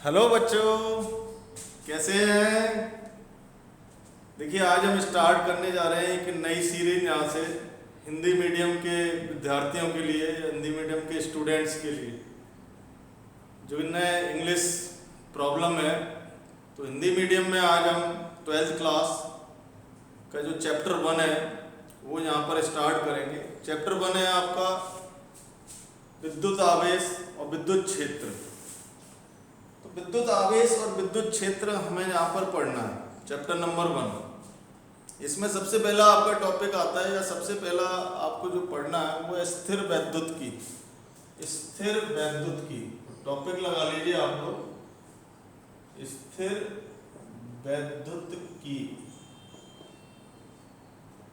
Hello बच्चों, कैसे हैं। देखिए, आज हम स्टार्ट करने जा रहे हैं एक नई सीरीज यहाँ से हिंदी मीडियम के विद्यार्थियों के लिए, हिंदी मीडियम के स्टूडेंट्स के लिए जो इन्हें इंग्लिश प्रॉब्लम है। तो हिंदी मीडियम में आज हम 12th क्लास का जो चैप्टर 1 है वो यहाँ पर स्टार्ट करेंगे। चैप्टर 1 है आपका विद्युत आवेश और विद्युत क्षेत्र। तो विद्युत आवेश और विद्युत क्षेत्र हमें यहाँ पर पढ़ना है, चैप्टर नंबर 1। इसमें सबसे पहला आपका टॉपिक आता है, या सबसे पहला आपको जो पढ़ना है वो है स्थिर वैद्युत की। स्थिर वैद्युत की टॉपिक लगा लीजिए आप लोग, स्थिर वैद्युत की।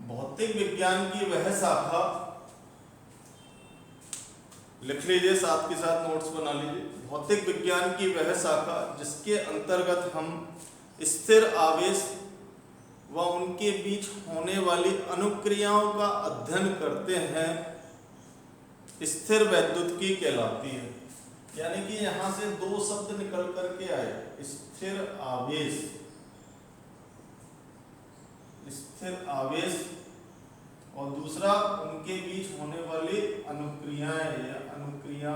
भौतिक विज्ञान की वह शाखा, लिख लीजिए, साथ के साथ नोट्स बना लीजिए। भौतिक विज्ञान की वह शाखा जिसके अंतर्गत हम स्थिर आवेश व उनके बीच होने वाली अनुक्रियाओं का अध्ययन करते हैं, स्थिर वैद्युतिकी कहलाती है। यानी कि यहां से दो शब्द निकल करके आए, स्थिर आवेश, स्थिर आवेश, और दूसरा उनके बीच होने वाली अनुक्रियाएं या अनुक्रिया।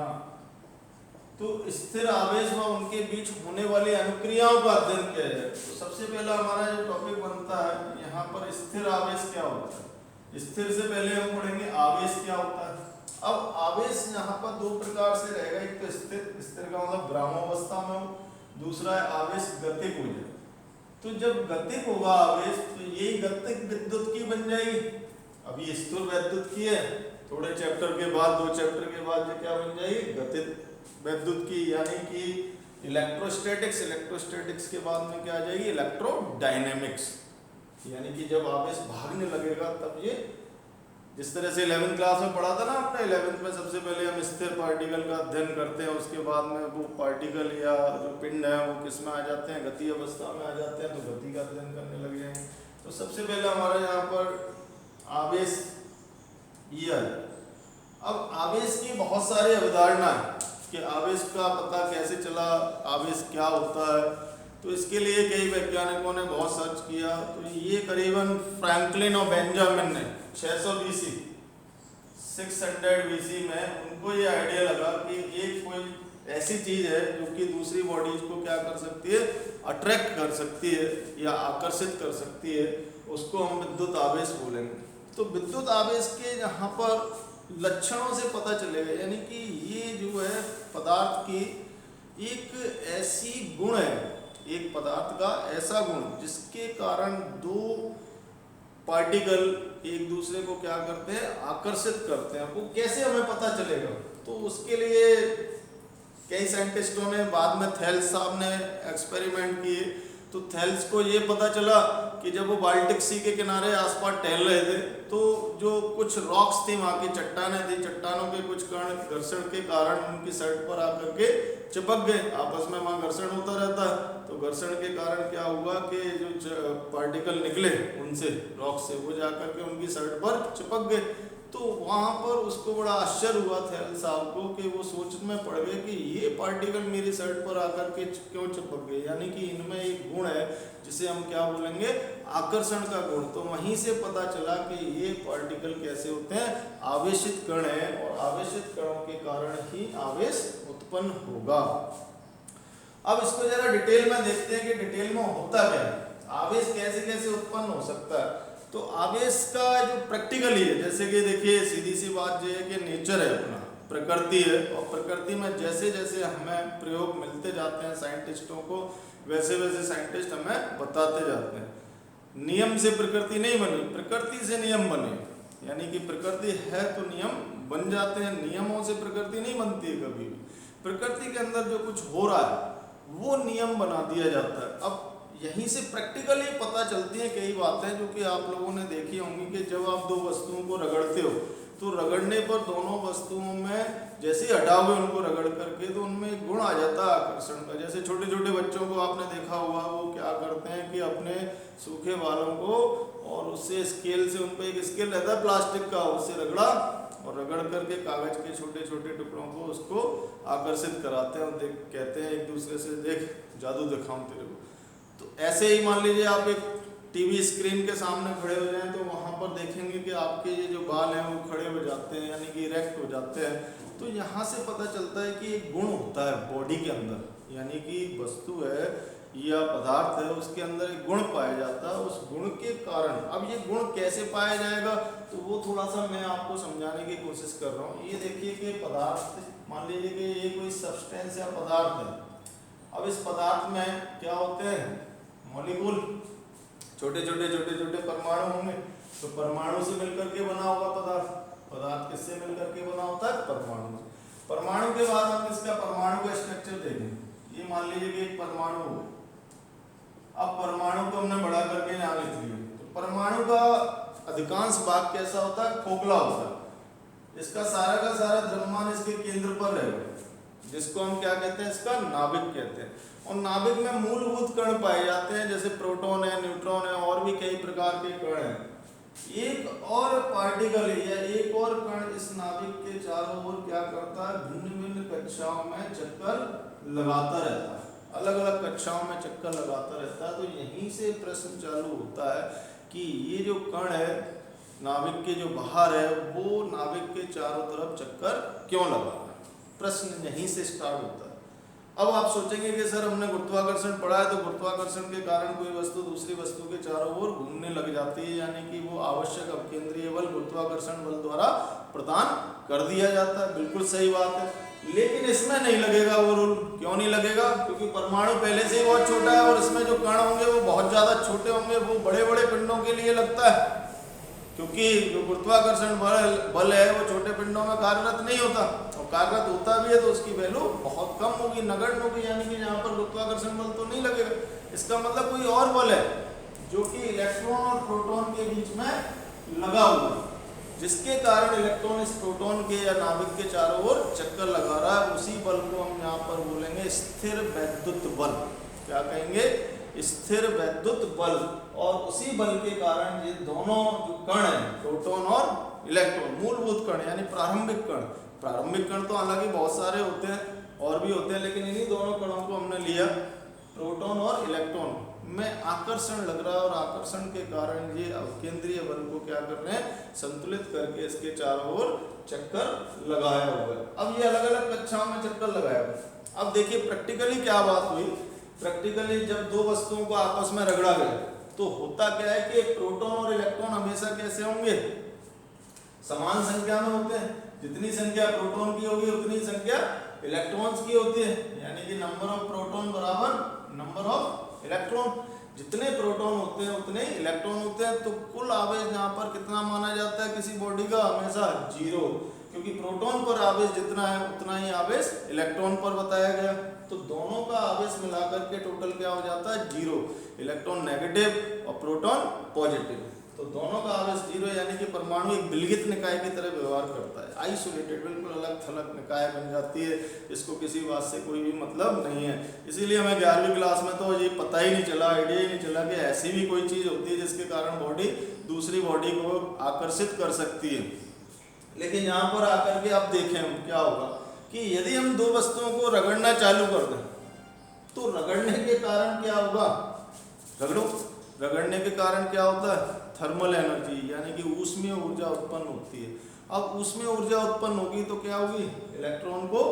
तो स्थिर आवेश व उनके बीच होने वाली अनुक्रियाओं का अध्ययन किया जाए। तो सबसे पहला हमारा जो टॉपिक बनता है यहाँ पर, स्थिर आवेश क्या होता है। स्थिर से पहले हम पढ़ेंगे आवेश क्या होता है। अब आवेश यहाँ पर दो प्रकार से रहेगा, एक तो स्थिर, स्थिर का मतलब ग्रामावस्था में हो, दूसरा है आवेश गतिक हो जाए। तो जब गतिक होगा आवेश तो यही गतिक विद्युत की बन जाएगी। अभी स्थिर वैद्युत की है, थोड़े चैप्टर के बाद, 2 चैप्टर के बाद ये क्या बन जाएगी, गतिक वैद्युत की। यानी कि इलेक्ट्रोस्टैटिक्स, इलेक्ट्रोस्टैटिक्स के बाद में क्या आ जाएगी, इलेक्ट्रोडायनेमिक्स। यानी कि जब आवेश भागने लगेगा तब ये, जिस तरह से 11th क्लास में पढ़ा था ना आपने, 11th में सबसे पहले हम स्थिर पार्टिकल का अध्ययन करते हैं, उसके बाद में वो पार्टिकल या जो पिंड है वो किस में आ जाते हैं, गति अवस्था में आ जाते हैं, तो गति का अध्ययन करने लग जाएंगे। तो सबसे पहले हमारा यहाँ पर आवेश ये है। अब आवेश की बहुत सारी अवधारणा है कि आवेश का पता कैसे चला, आवेश क्या होता है। तो इसके लिए कई वैज्ञानिकों ने बहुत सर्च किया। तो ये करीबन फ्रैंकलिन और बेंजामिन ने 600 BC, 600 BC में उनको ये आइडिया लगा कि एक कोई ऐसी चीज है जो कि दूसरी बॉडीज को क्या कर सकती है, अट्रैक्ट कर सकती है या आकर्षित कर सकती है, उसको हम विद्युत आवेश बोलेंगे। तो विद्युत आवेश के यहाँ पर लक्षणों से पता चलेगा, यानी कि ये जो है पदार्थ की एक ऐसी गुण है, एक पदार्थ का ऐसा गुण जिसके कारण दो पार्टिकल एक दूसरे को क्या करते हैं, आकर्षित करते हैं। वो कैसे हमें पता चलेगा, तो उसके लिए कई साइंटिस्टों ने, बाद में थेल्स साहब ने एक्सपेरिमेंट किए। तो थेल्स को ये पता चला कि जब वो बाल्टिक सी के किनारे आसपास टहल रहे थे तो जो कुछ रॉक्स थी, वहाँ की चट्टानें थी, चट्टानों के कुछ कण घर्षण के कारण उनकी शर्ट पर आकर के चिपक गए। आपस में वहाँ घर्षण होता रहता है, तो घर्षण के कारण क्या हुआ कि जो पार्टिकल निकले उनसे, रॉक से, वो जाकर के उनकी शर्ट पर चिपक गए। तो वहाँ पर उसको बड़ा आश्चर्य हुआ थेल्स साहब को कि वो सोच में पड़ गए कि ये पार्टिकल मेरी शर्ट पर आकर के क्यों चिपक गए। यानी कि इनमें एक गुण है जिसे हम क्या बोलेंगे, आकर्षण का गुण। तो वहीं से पता चला कि ये पार्टिकल कैसे होते हैं, आवेशित कण है, और आवेशित कणों के कारण ही आवेश उत्पन्न होगा। अब इसको जरा डिटेल में देखते हैं कि डिटेल में होता क्या है, आवेश कैसे कैसे उत्पन्न हो सकता है। तो आवेश का जो प्रैक्टिकली है, जैसे कि देखिए सीधी सी बात ये है कि नेचर है अपना, प्रकृति है, और प्रकृति में जैसे जैसे हमें प्रयोग मिलते जाते हैं साइंटिस्टों को, वैसे वैसे साइंटिस्ट हमें बताते जाते हैं। नियम से प्रकृति नहीं बनी, प्रकृति से नियम बने। यानी कि प्रकृति है तो नियम बन जाते हैं, नियमों से प्रकृति नहीं बनती है कभी भी। प्रकृति के अंदर जो कुछ हो रहा है वो नियम बना दिया जाता है। अब यहीं से प्रैक्टिकली पता चलती है कई बातें जो कि आप लोगों ने देखी होंगी कि जब आप दो वस्तुओं को रगड़ते हो तो रगड़ने पर दोनों वस्तुओं में जैसे ही हटाओगे उनको रगड़ करके, तो उनमें एक गुण आ जाता है आकर्षण का। जैसे छोटे छोटे बच्चों को आपने देखा होगा, वो क्या करते हैं कि अपने सूखे बालों को और उससे स्केल से, उन पर एक स्केल रहता है प्लास्टिक का, उससे रगड़ा और रगड़ करके कागज के छोटे छोटे टुकड़ों को उसको आकर्षित कराते हैं और देख कहते हैं एक दूसरे से, देख जादू दिखाऊं तेरे को। तो ऐसे ही मान लीजिए आप एक टीवी स्क्रीन के सामने खड़े हो जाएं तो वहाँ पर देखेंगे कि आपके ये जो बाल हैं वो खड़े हो जाते हैं, यानी कि इरेक्ट हो जाते हैं। तो यहाँ से पता चलता है कि एक गुण होता है बॉडी के अंदर, यानी कि वस्तु है या पदार्थ है उसके अंदर एक गुण पाया जाता है। उस गुण के कारण, अब ये गुण कैसे पाया जाएगा तो वो थोड़ा सा मैं आपको समझाने की कोशिश कर रहा हूँ। ये देखिए कि पदार्थ, मान लीजिए कि ये कोई सब्सटेंस या पदार्थ है। अब इस पदार्थ में क्या होते हैं, मॉलिक्यूल, छोटे छोटे परमाणु होंगे। तो परमाणु से मिलकर के बना होगा पदार्थ। पदार्थ किससे मिलकर के बना होता है, परमाणु। परमाणु के बाद हम इसका परमाणु का स्ट्रक्चर देखें। ये मान लीजिए कि एक परमाणु हो, अब परमाणु को हमने बढ़ा करके यहाँ लिख लिया। तो परमाणु का अधिकांश भाग कैसा होता है, खोखला होता है। इसका सारा का सारा द्रव्यमान इसके केंद्र पर रहेगा, जिसको हम क्या कहते हैं, इसका नाभिक कहते हैं। और नाभिक में मूलभूत कण पाए जाते हैं, जैसे प्रोटॉन है, न्यूट्रॉन है, और भी कई प्रकार के कण हैं। एक और पार्टिकल या एक और कण इस नाभिक के चारों ओर क्या करता है, भिन्न भिन्न कक्षाओं में चक्कर लगाता रहता है, अलग अलग कक्षाओं में चक्कर लगाता रहता है। तो यहीं से प्रश्न चालू होता है कि ये जो कण है नाभिक के जो बाहर है, वो नाभिक के चारों तरफ चक्कर क्यों लगा रहा है। प्रश्न यहीं से स्टार्ट होता है। अब आप सोचेंगे कि सर हमने गुरुत्वाकर्षण पढ़ा है, तो गुरुत्वाकर्षण के कारण कोई वस्तु दूसरी वस्तु के चारों ओर घूमने लग जाती है, यानी कि वो आवश्यक अपकेंद्रीय बल गुरुत्वाकर्षण बल द्वारा प्रदान कर दिया जाता है। बिल्कुल सही बात है, लेकिन इसमें नहीं लगेगा वो रूल। क्यों नहीं लगेगा, क्योंकि परमाणु पहले से ही बहुत छोटा है और इसमें जो कण होंगे वो बहुत ज्यादा छोटे होंगे। वो बड़े बड़े पिंडों के लिए लगता है, क्योंकि जो गुरुत्वाकर्षण बल है वो छोटे पिंडों में कार्यरत नहीं होता, और कार्यरत होता भी है तो उसकी वैल्यू बहुत कम होगी, नगण्य होगी, यानी कि यहाँ पर गुरुत्वाकर्षण बल तो नहीं लगेगा। इसका मतलब कोई और बल है जो कि इलेक्ट्रॉन और प्रोटॉन के बीच में लगा हुआ है, जिसके कारण इलेक्ट्रॉन इस प्रोटॉन के या नाभिक के चारों ओर चक्कर लगा रहा है। उसी बल को हम यहाँ पर बोलेंगे स्थिर वैद्युत बल। क्या कहेंगे, स्थिर वैद्युत बल। और उसी बल के कारण ये दोनों जो कण हैं, प्रोटॉन और इलेक्ट्रॉन, मूलभूत कण यानी प्रारंभिक कण। प्रारंभिक कण तो हालांकि बहुत सारे होते हैं और भी होते हैं, लेकिन इन्हीं दोनों कणों को हमने लिया, प्रोटॉन और इलेक्ट्रॉन में आकर्षण लग रहा है, और आकर्षण के कारण ये अवकेंद्रीय बल को क्या कर रहे हैं, संतुलित करके इसके चारों ओर चक्कर लगाया हुआ है। अब ये अलग अलग कक्षाओं में चक्कर लगाया हुआ है। अब देखिए प्रैक्टिकली क्या बात हुई। प्रैक्टिकली जब दो वस्तुओं को आपस में रगड़ा गया तो होता क्या है कि प्रोटॉन और इलेक्ट्रॉन हमेशा कैसे होंगे, समान संख्या में होते हैं। जितनी संख्या प्रोटॉन की होगी उतनी संख्या इलेक्ट्रॉन्स की होती है, यानी कि नंबर ऑफ प्रोटॉन बराबर नंबर ऑफ इलेक्ट्रॉन। जितने प्रोटॉन होते हैं उतने इलेक्ट्रॉन होते हैं। तो कुल आवेश यहाँ पर कितना माना जाता है किसी बॉडी का, हमेशा 0, क्योंकि प्रोटॉन पर आवेश जितना है उतना ही आवेश इलेक्ट्रॉन पर बताया गया। तो दोनों का आवेश मिलाकर के टोटल क्या हो जाता है, 0। इलेक्ट्रॉन नेगेटिव और प्रोटॉन पॉजिटिव, तो दोनों का आवेश 0, यानी कि परमाणु एक विलगित निकाय की तरह व्यवहार करता है, आइसोलेटेड, बिल्कुल अलग थलग निकाय बन जाती है। इसको किसी बात से कोई भी मतलब नहीं है। इसीलिए हमें 11वीं क्लास में तो ये पता ही नहीं चला, आइडिया ही नहीं चला कि ऐसी भी कोई चीज़ होती है जिसके कारण बॉडी दूसरी बॉडी को आकर्षित कर सकती है। लेकिन यहाँ पर आकर के आप देखें क्या होगा कि यदि हम दो वस्तुओं को रगड़ना चालू कर दें तो रगड़ने के कारण क्या होगा, रगड़ने के कारण क्या होता है, थर्मल एनर्जी यानी कि ऊष्मीय ऊर्जा उत्पन्न होती है। अब ऊष्मीय ऊर्जा उत्पन्न होगी तो क्या होगी, इलेक्ट्रॉन को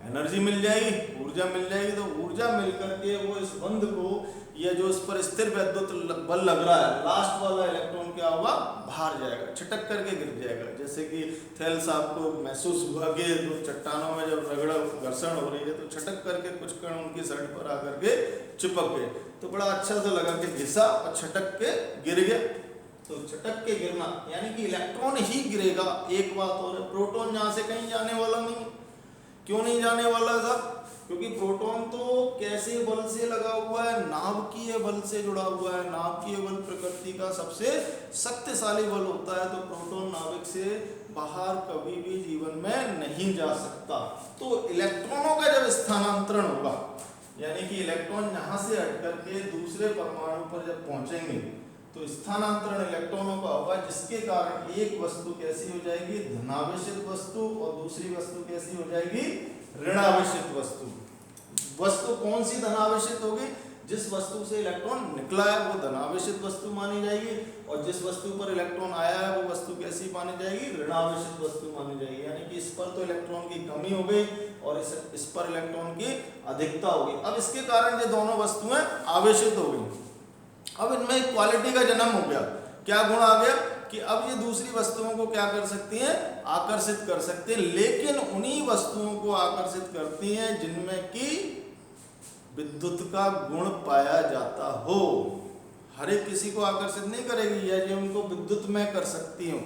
एनर्जी मिल जाएगी, ऊर्जा मिल जाएगी। तो ऊर्जा मिल करके वो इस बंध को या जो इस पर स्थिर वैद्युत बल लग रहा है, लास्ट वाला इलेक्ट्रॉन क्या होगा, बाहर जाएगा, छिटक करके गिर जाएगा। जैसे कि थेल्स आपको महसूस हुआ कि दो चट्टानों में जब रगड़ा घर्षण हो रही है तो छिटक करके कुछ कण उनकी शर्ट पर आकर के चिपक गए, तो बड़ा अच्छा सा लगा कि घिसा और छिटक के गिर गया। तो छिटक के गिरना यानी कि इलेक्ट्रॉन ही गिरेगा। एक बात और है, प्रोटॉन यहाँ से कहीं जाने वाला नहीं। क्यों नहीं जाने वाला साहब, क्योंकि प्रोटॉन तो कैसे बल से लगा हुआ है, नाभिकीय बल से जुड़ा हुआ है। नाभिकीय बल प्रकृति का सबसे शक्तिशाली बल होता है। तो प्रोटॉन नाभिक से बाहर कभी भी जीवन में नहीं जा सकता। तो इलेक्ट्रॉनों का जब स्थानांतरण होगा, यानी कि इलेक्ट्रॉन यहाँ से हट करके दूसरे परमाणु पर जब पहुंचेंगे तो स्थानांतरण इलेक्ट्रॉनों का होगा, जिसके कारण एक वस्तु कैसी हो जाएगी, धनावेशित वस्तु, और दूसरी वस्तु कैसी हो जाएगी, ऋणावेशित वस्तु। वस्तु कौन सी धनावेशित होगी, जिस वस्तु से इलेक्ट्रॉन निकला है वो धनावेशित वस्तु मानी जाएगी, और जिस वस्तु पर इलेक्ट्रॉन आया है वो वस्तु कैसी मानी जाएगी, ऋणावेशित वस्तु मानी जाएगी। यानी कि इस पर तो इलेक्ट्रॉन की कमी हो गई और इस पर इलेक्ट्रॉन की अधिकता हो गई। अब इसके कारण ये दोनों वस्तुएं आवेशित हो गई। अब इनमें इक्वालिटी का जन्म हो गया। क्या गुण आ गया कि अब ये दूसरी वस्तुओं को क्या कर सकती हैं, आकर्षित कर सकते हैं, लेकिन उन्हीं वस्तुओं को आकर्षित करती हैं जिनमें कि विद्युत का गुण पाया जाता हो। हर एक किसी को आकर्षित नहीं करेगी, या ये उनको विद्युत में कर सकती हो।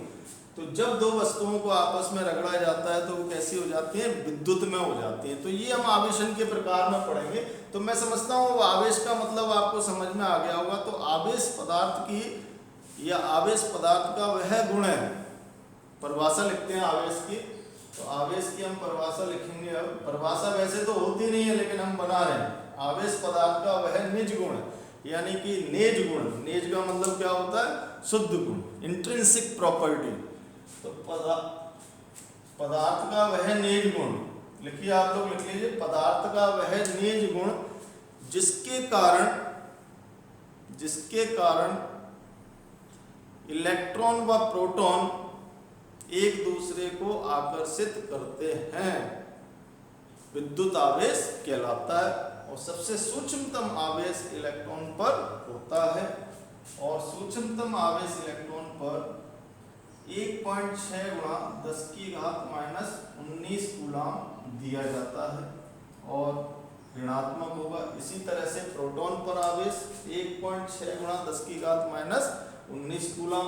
तो जब दो वस्तुओं को आपस में रगड़ा जाता है तो वो कैसी हो जाती हैं, विद्युत में हो जाती हैं। तो ये हम आवेशन के प्रकार में पढ़ेंगे। तो मैं समझता हूँ आवेश का मतलब आपको समझ में आ गया होगा। तो आवेश पदार्थ की या आवेश पदार्थ का वह गुण है, परिभाषा लिखते हैं आवेश की। तो आवेश की हम परिभाषा लिखेंगे। अब परिभाषा वैसे तो होती नहीं है, लेकिन हम बना रहे हैं। आवेश पदार्थ का वह निज गुण, यानी कि नेज गुण। नेज का मतलब क्या होता है, शुद्ध गुण, इंट्रिंसिक प्रॉपर्टी। तो पदार्थ का वह नेज गुण, लिखिए आप लोग, लिख लीजिए, पदार्थ का वह नेज गुण जिसके कारण इलेक्ट्रॉन व प्रोटॉन एक दूसरे को आकर्षित करते हैं, विद्युत आवेश कहलाता है। और सबसे सूक्ष्मतम आवेश इलेक्ट्रॉन पर होता है, और सूक्ष्मतम आवेश इलेक्ट्रॉन पर 1.6 गुणा 10 की घात माइनस 19 कूलाम दिया जाता है, और ऋणात्मक होगा। इसी तरह से प्रोटॉन पर आवेश 1.6 गुणा 10 की घात माइनस 19 कूलाम।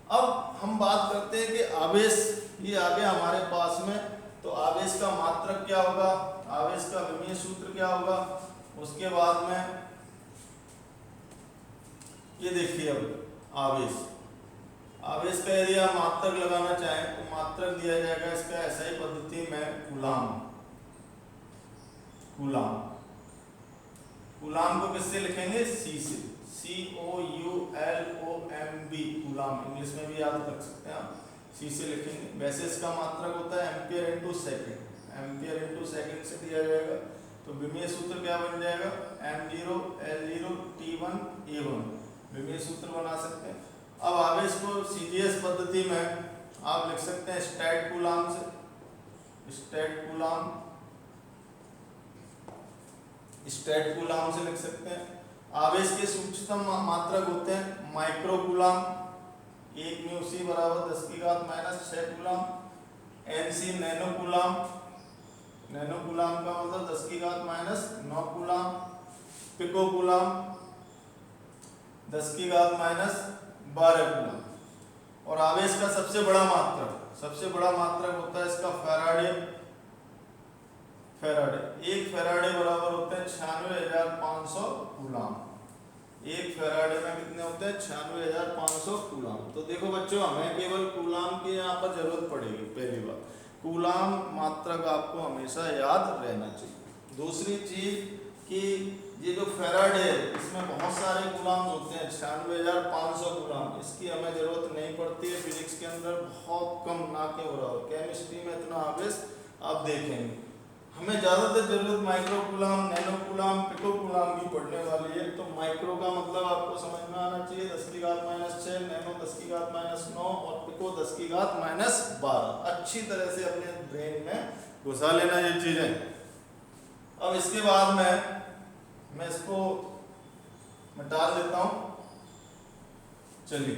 अब हम बात करते हैं कि आवेश ये आ गया हमारे पास में, तो आवेश का मात्रक क्या होगा, आवेश का विमीय सूत्र क्या होगा। उसके बाद में ये देखिए, अब आवेश का यदि आप मात्रक लगाना चाहें तो मात्रक दिया जाएगा इसका एसआई पद्धति में कूलाम को किससे लिखेंगे, सी से, COULOMB, कूलाम। इंग्लिश में भी याद रख सकते हैं आप, सी से लिखेंगे। वैसे इसका मात्रक होता है ampere into second, ampere into second से दिया जाएगा। तो विमीय सूत्र क्या बन जाएगा, M0 L0 T1 A1, विमीय सूत्र बना सकते हैं। अब आवेश को सीजीएस पद्धति में आप लिख सकते हैं स्टैट कूलाम से, स्टैट कूलाम से लिख सकते हैं। आवेश के सूक्ष्मतम मात्रक होते हैं माइक्रो कूलाम, 1 म्यू सी बराबर 10 की घात minus 6 coulomb. NC nano coulomb, nano coulomb का मतलब 10 की घात माइनस 9 कूलाम। पिको कूलाम 10 की घात माइनस 12 कूलाम। और आवेश का सबसे बड़ा मात्रक होता है इसका फैराडे। एक फैराडे बराबर होते हैं 96,500 कूलाम। एक फैराडे में कितने होते हैं, 96,500 कूलाम। तो देखो बच्चों, हमें केवल कूलाम की यहाँ पर जरूरत पड़ेगी। पहली बात, कूलाम मात्रक आपको हमेशा याद रहना चाहिए। दूसरी चीज कि ये जो फैराडे है इसमें बहुत सारे कूलाम होते हैं, 96,500 कूलाम। इसकी हमें जरूरत नहीं पड़ती है, फिजिक्स के अंदर बहुत कम ना के हो रहा हो, केमिस्ट्री में इतना आवेश आप देखेंगे। हमें ज़्यादातर जरूरत micro coulomb, nano coulomb, pico coulomb की पढ़ने वाली है। तो माइक्रो का मतलब आपको समझ में आना चाहिए 10 की घात माइनस 6, नैनो 10 की घात माइनस 9 और पिको 10 की घात माइनस 12। अच्छी तरह से अपने ब्रेन में घुसा लेना ये चीज़ें। अब इसके बाद में मैं इसको मिटा देता हूँ। चलिए,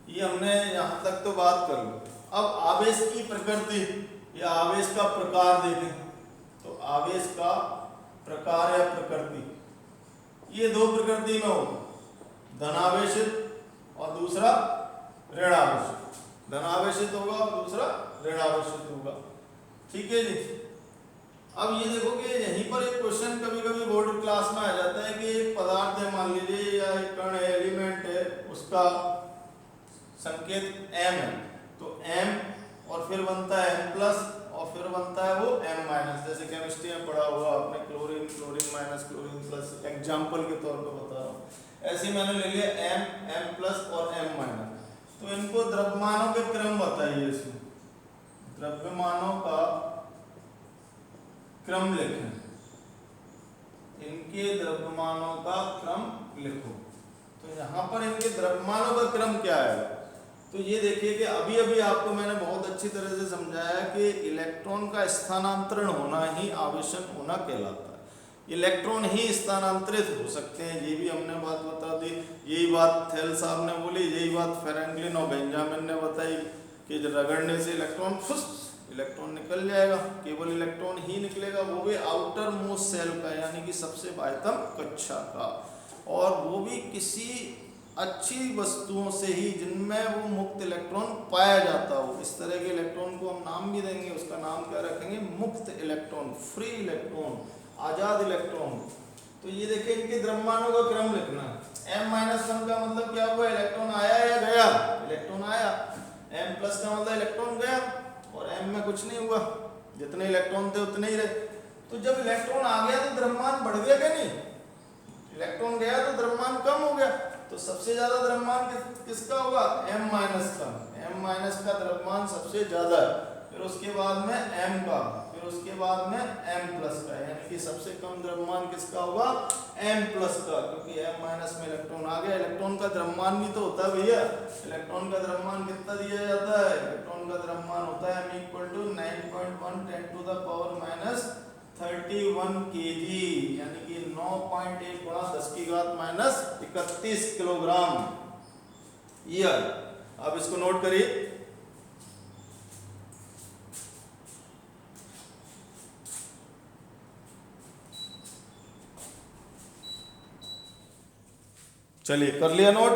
ये हमने यहाँ तक तो बात कर ली। अब आवेश की प्रकृति या आवेश का प्रकार देखें। तो आवेश का प्रकार या प्रकृति, ये दो प्रकृति में होगा, धनावेशित और दूसरा ऋणावेशित। धनावेशित होगा और दूसरा ऋणावेशित होगा। ठीक है जी। अब ये देखो कि यहीं पर एक क्वेश्चन कभी कभी बोर्ड क्लास में आ जाता है कि एक पदार्थ है, मान लीजिए, या एक कण है, एलिमेंट है, उसका संकेत m है। तो m और फिर बनता है m प्लस और फिर बनता है वो M माइनस। जैसे केमिस्ट्री में पढ़ा हुआ आपने, chlorine chlorine minus chlorine plus, example के तौर पे बता रहा हूँ। ऐसे ही मैंने ले लिया M प्लस और M माइनस। तो इनको द्रव्यमानों के क्रम बताइए, इसमें द्रव्यमानों का क्रम लिखें, इनके द्रव्यमानों का क्रम लिखो। तो यहाँ पर इनके द्रव्यमानों का क्रम क्या है? तो ये देखिए कि अभी अभी आपको मैंने बहुत अच्छी तरह से समझाया कि इलेक्ट्रॉन का स्थानांतरण होना ही आवेशन होना कहलाता है। इलेक्ट्रॉन ही स्थानांतरित हो सकते हैं, ये भी हमने बात बता दी। यही बात थेल साहब ने बोली, यही बात फ्रैंकलिन और बेंजामिन ने बताई कि रगड़ने से इलेक्ट्रॉन निकल जाएगा, केवल इलेक्ट्रॉन ही निकलेगा, वो भी आउटर मोस्ट सेल का, यानी कि सबसे बाह्यतम कक्षा का, और वो भी किसी अच्छी वस्तुओं से ही जिनमें वो मुक्त इलेक्ट्रॉन पाया जाता हो। इस तरह के इलेक्ट्रॉन को हम नाम भी देंगे, उसका नाम क्या रखेंगे? मुक्त इलेक्ट्रॉन, फ्री इलेक्ट्रॉन, आजाद इलेक्ट्रॉन। तो ये देखिए इनके द्रव्यमानों का क्रम लिखना। M-1 का मतलब क्या हुआ? इलेक्ट्रॉन आया या गया? इलेक्ट्रॉन आया। M+ का मतलब इलेक्ट्रॉन गया, और M में कुछ नहीं हुआ, जितने इलेक्ट्रॉन थे उतने ही रहे। तो जब इलेक्ट्रॉन आ गया तो द्रव्यमान बढ़ गया क्या? नहीं, इलेक्ट्रॉन गया तो द्रव्यमान कम हो गया। तो सबसे ज्यादा द्रव्यमान किसका होगा? M- का। M- का द्रव्यमान सबसे ज्यादा है, फिर उसके बाद में M का, फिर उसके बाद में M+ का, यानी कि सबसे कम द्रव्यमान किसका होगा? M+ का, क्योंकि M- में इलेक्ट्रॉन आ गया। इलेक्ट्रॉन का द्रव्यमान भी तो होता है भैया, इलेक्ट्रॉन का द्रव्यमान कितना दिया जाता है? इलेक्ट्रॉन का द्रव्यमान होता है M = 9.1 × 10⁻31 kg, यानी कि 9.1 × 10⁻31 किलोग्राम ईयर। आप इसको नोट करिए। चलिए कर लिया नोट?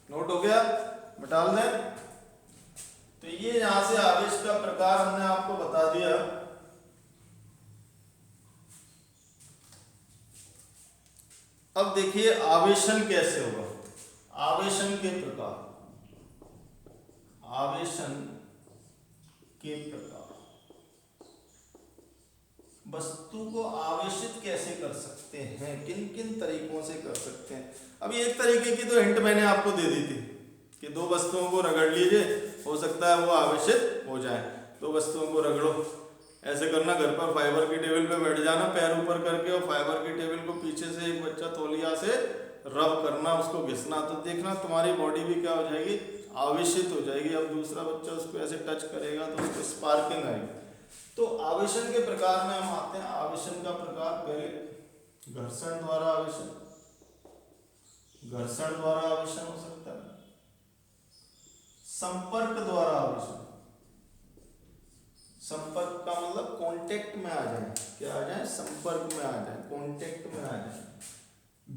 नोट हो गया? बता दें। तो ये यहां से आवेश का प्रकार हमने आपको बता दिया। अब देखिए आवेशन कैसे होगा। आवेशन के प्रकार, आवेशन के प्रकार, वस्तु को आवेशित कैसे कर सकते हैं, किन किन तरीकों से कर सकते हैं। अभी एक तरीके की तो हिंट मैंने आपको दे दी थी कि दो वस्तुओं को रगड़ लीजिए, हो सकता है वो आवेशित हो जाए। दो वस्तुओं को रगड़ो, ऐसे करना, घर पर फाइबर की टेबल पे बैठ जाना पैर ऊपर करके, और फाइबर की टेबल को पीछे से एक बच्चा तौलिया से रब करना, उसको घिसना, तो देखना तुम्हारी बॉडी भी क्या हो जाएगी? आवेशित हो जाएगी। अब दूसरा बच्चा उसको ऐसे टच करेगा तो उसको स्पार्किंग आएगी। तो आवेशन के प्रकार में हम आते हैं। आवेशन का प्रकार, पहले घर्षण द्वारा आवेशन, घर्षण द्वारा आवेशन हो सकता है, संपर्क द्वारा आवेशन, संपर्क का मतलब कांटेक्ट में आ जाए, क्या आ जाए? संपर्क में आ जाए, कांटेक्ट में आ जाए।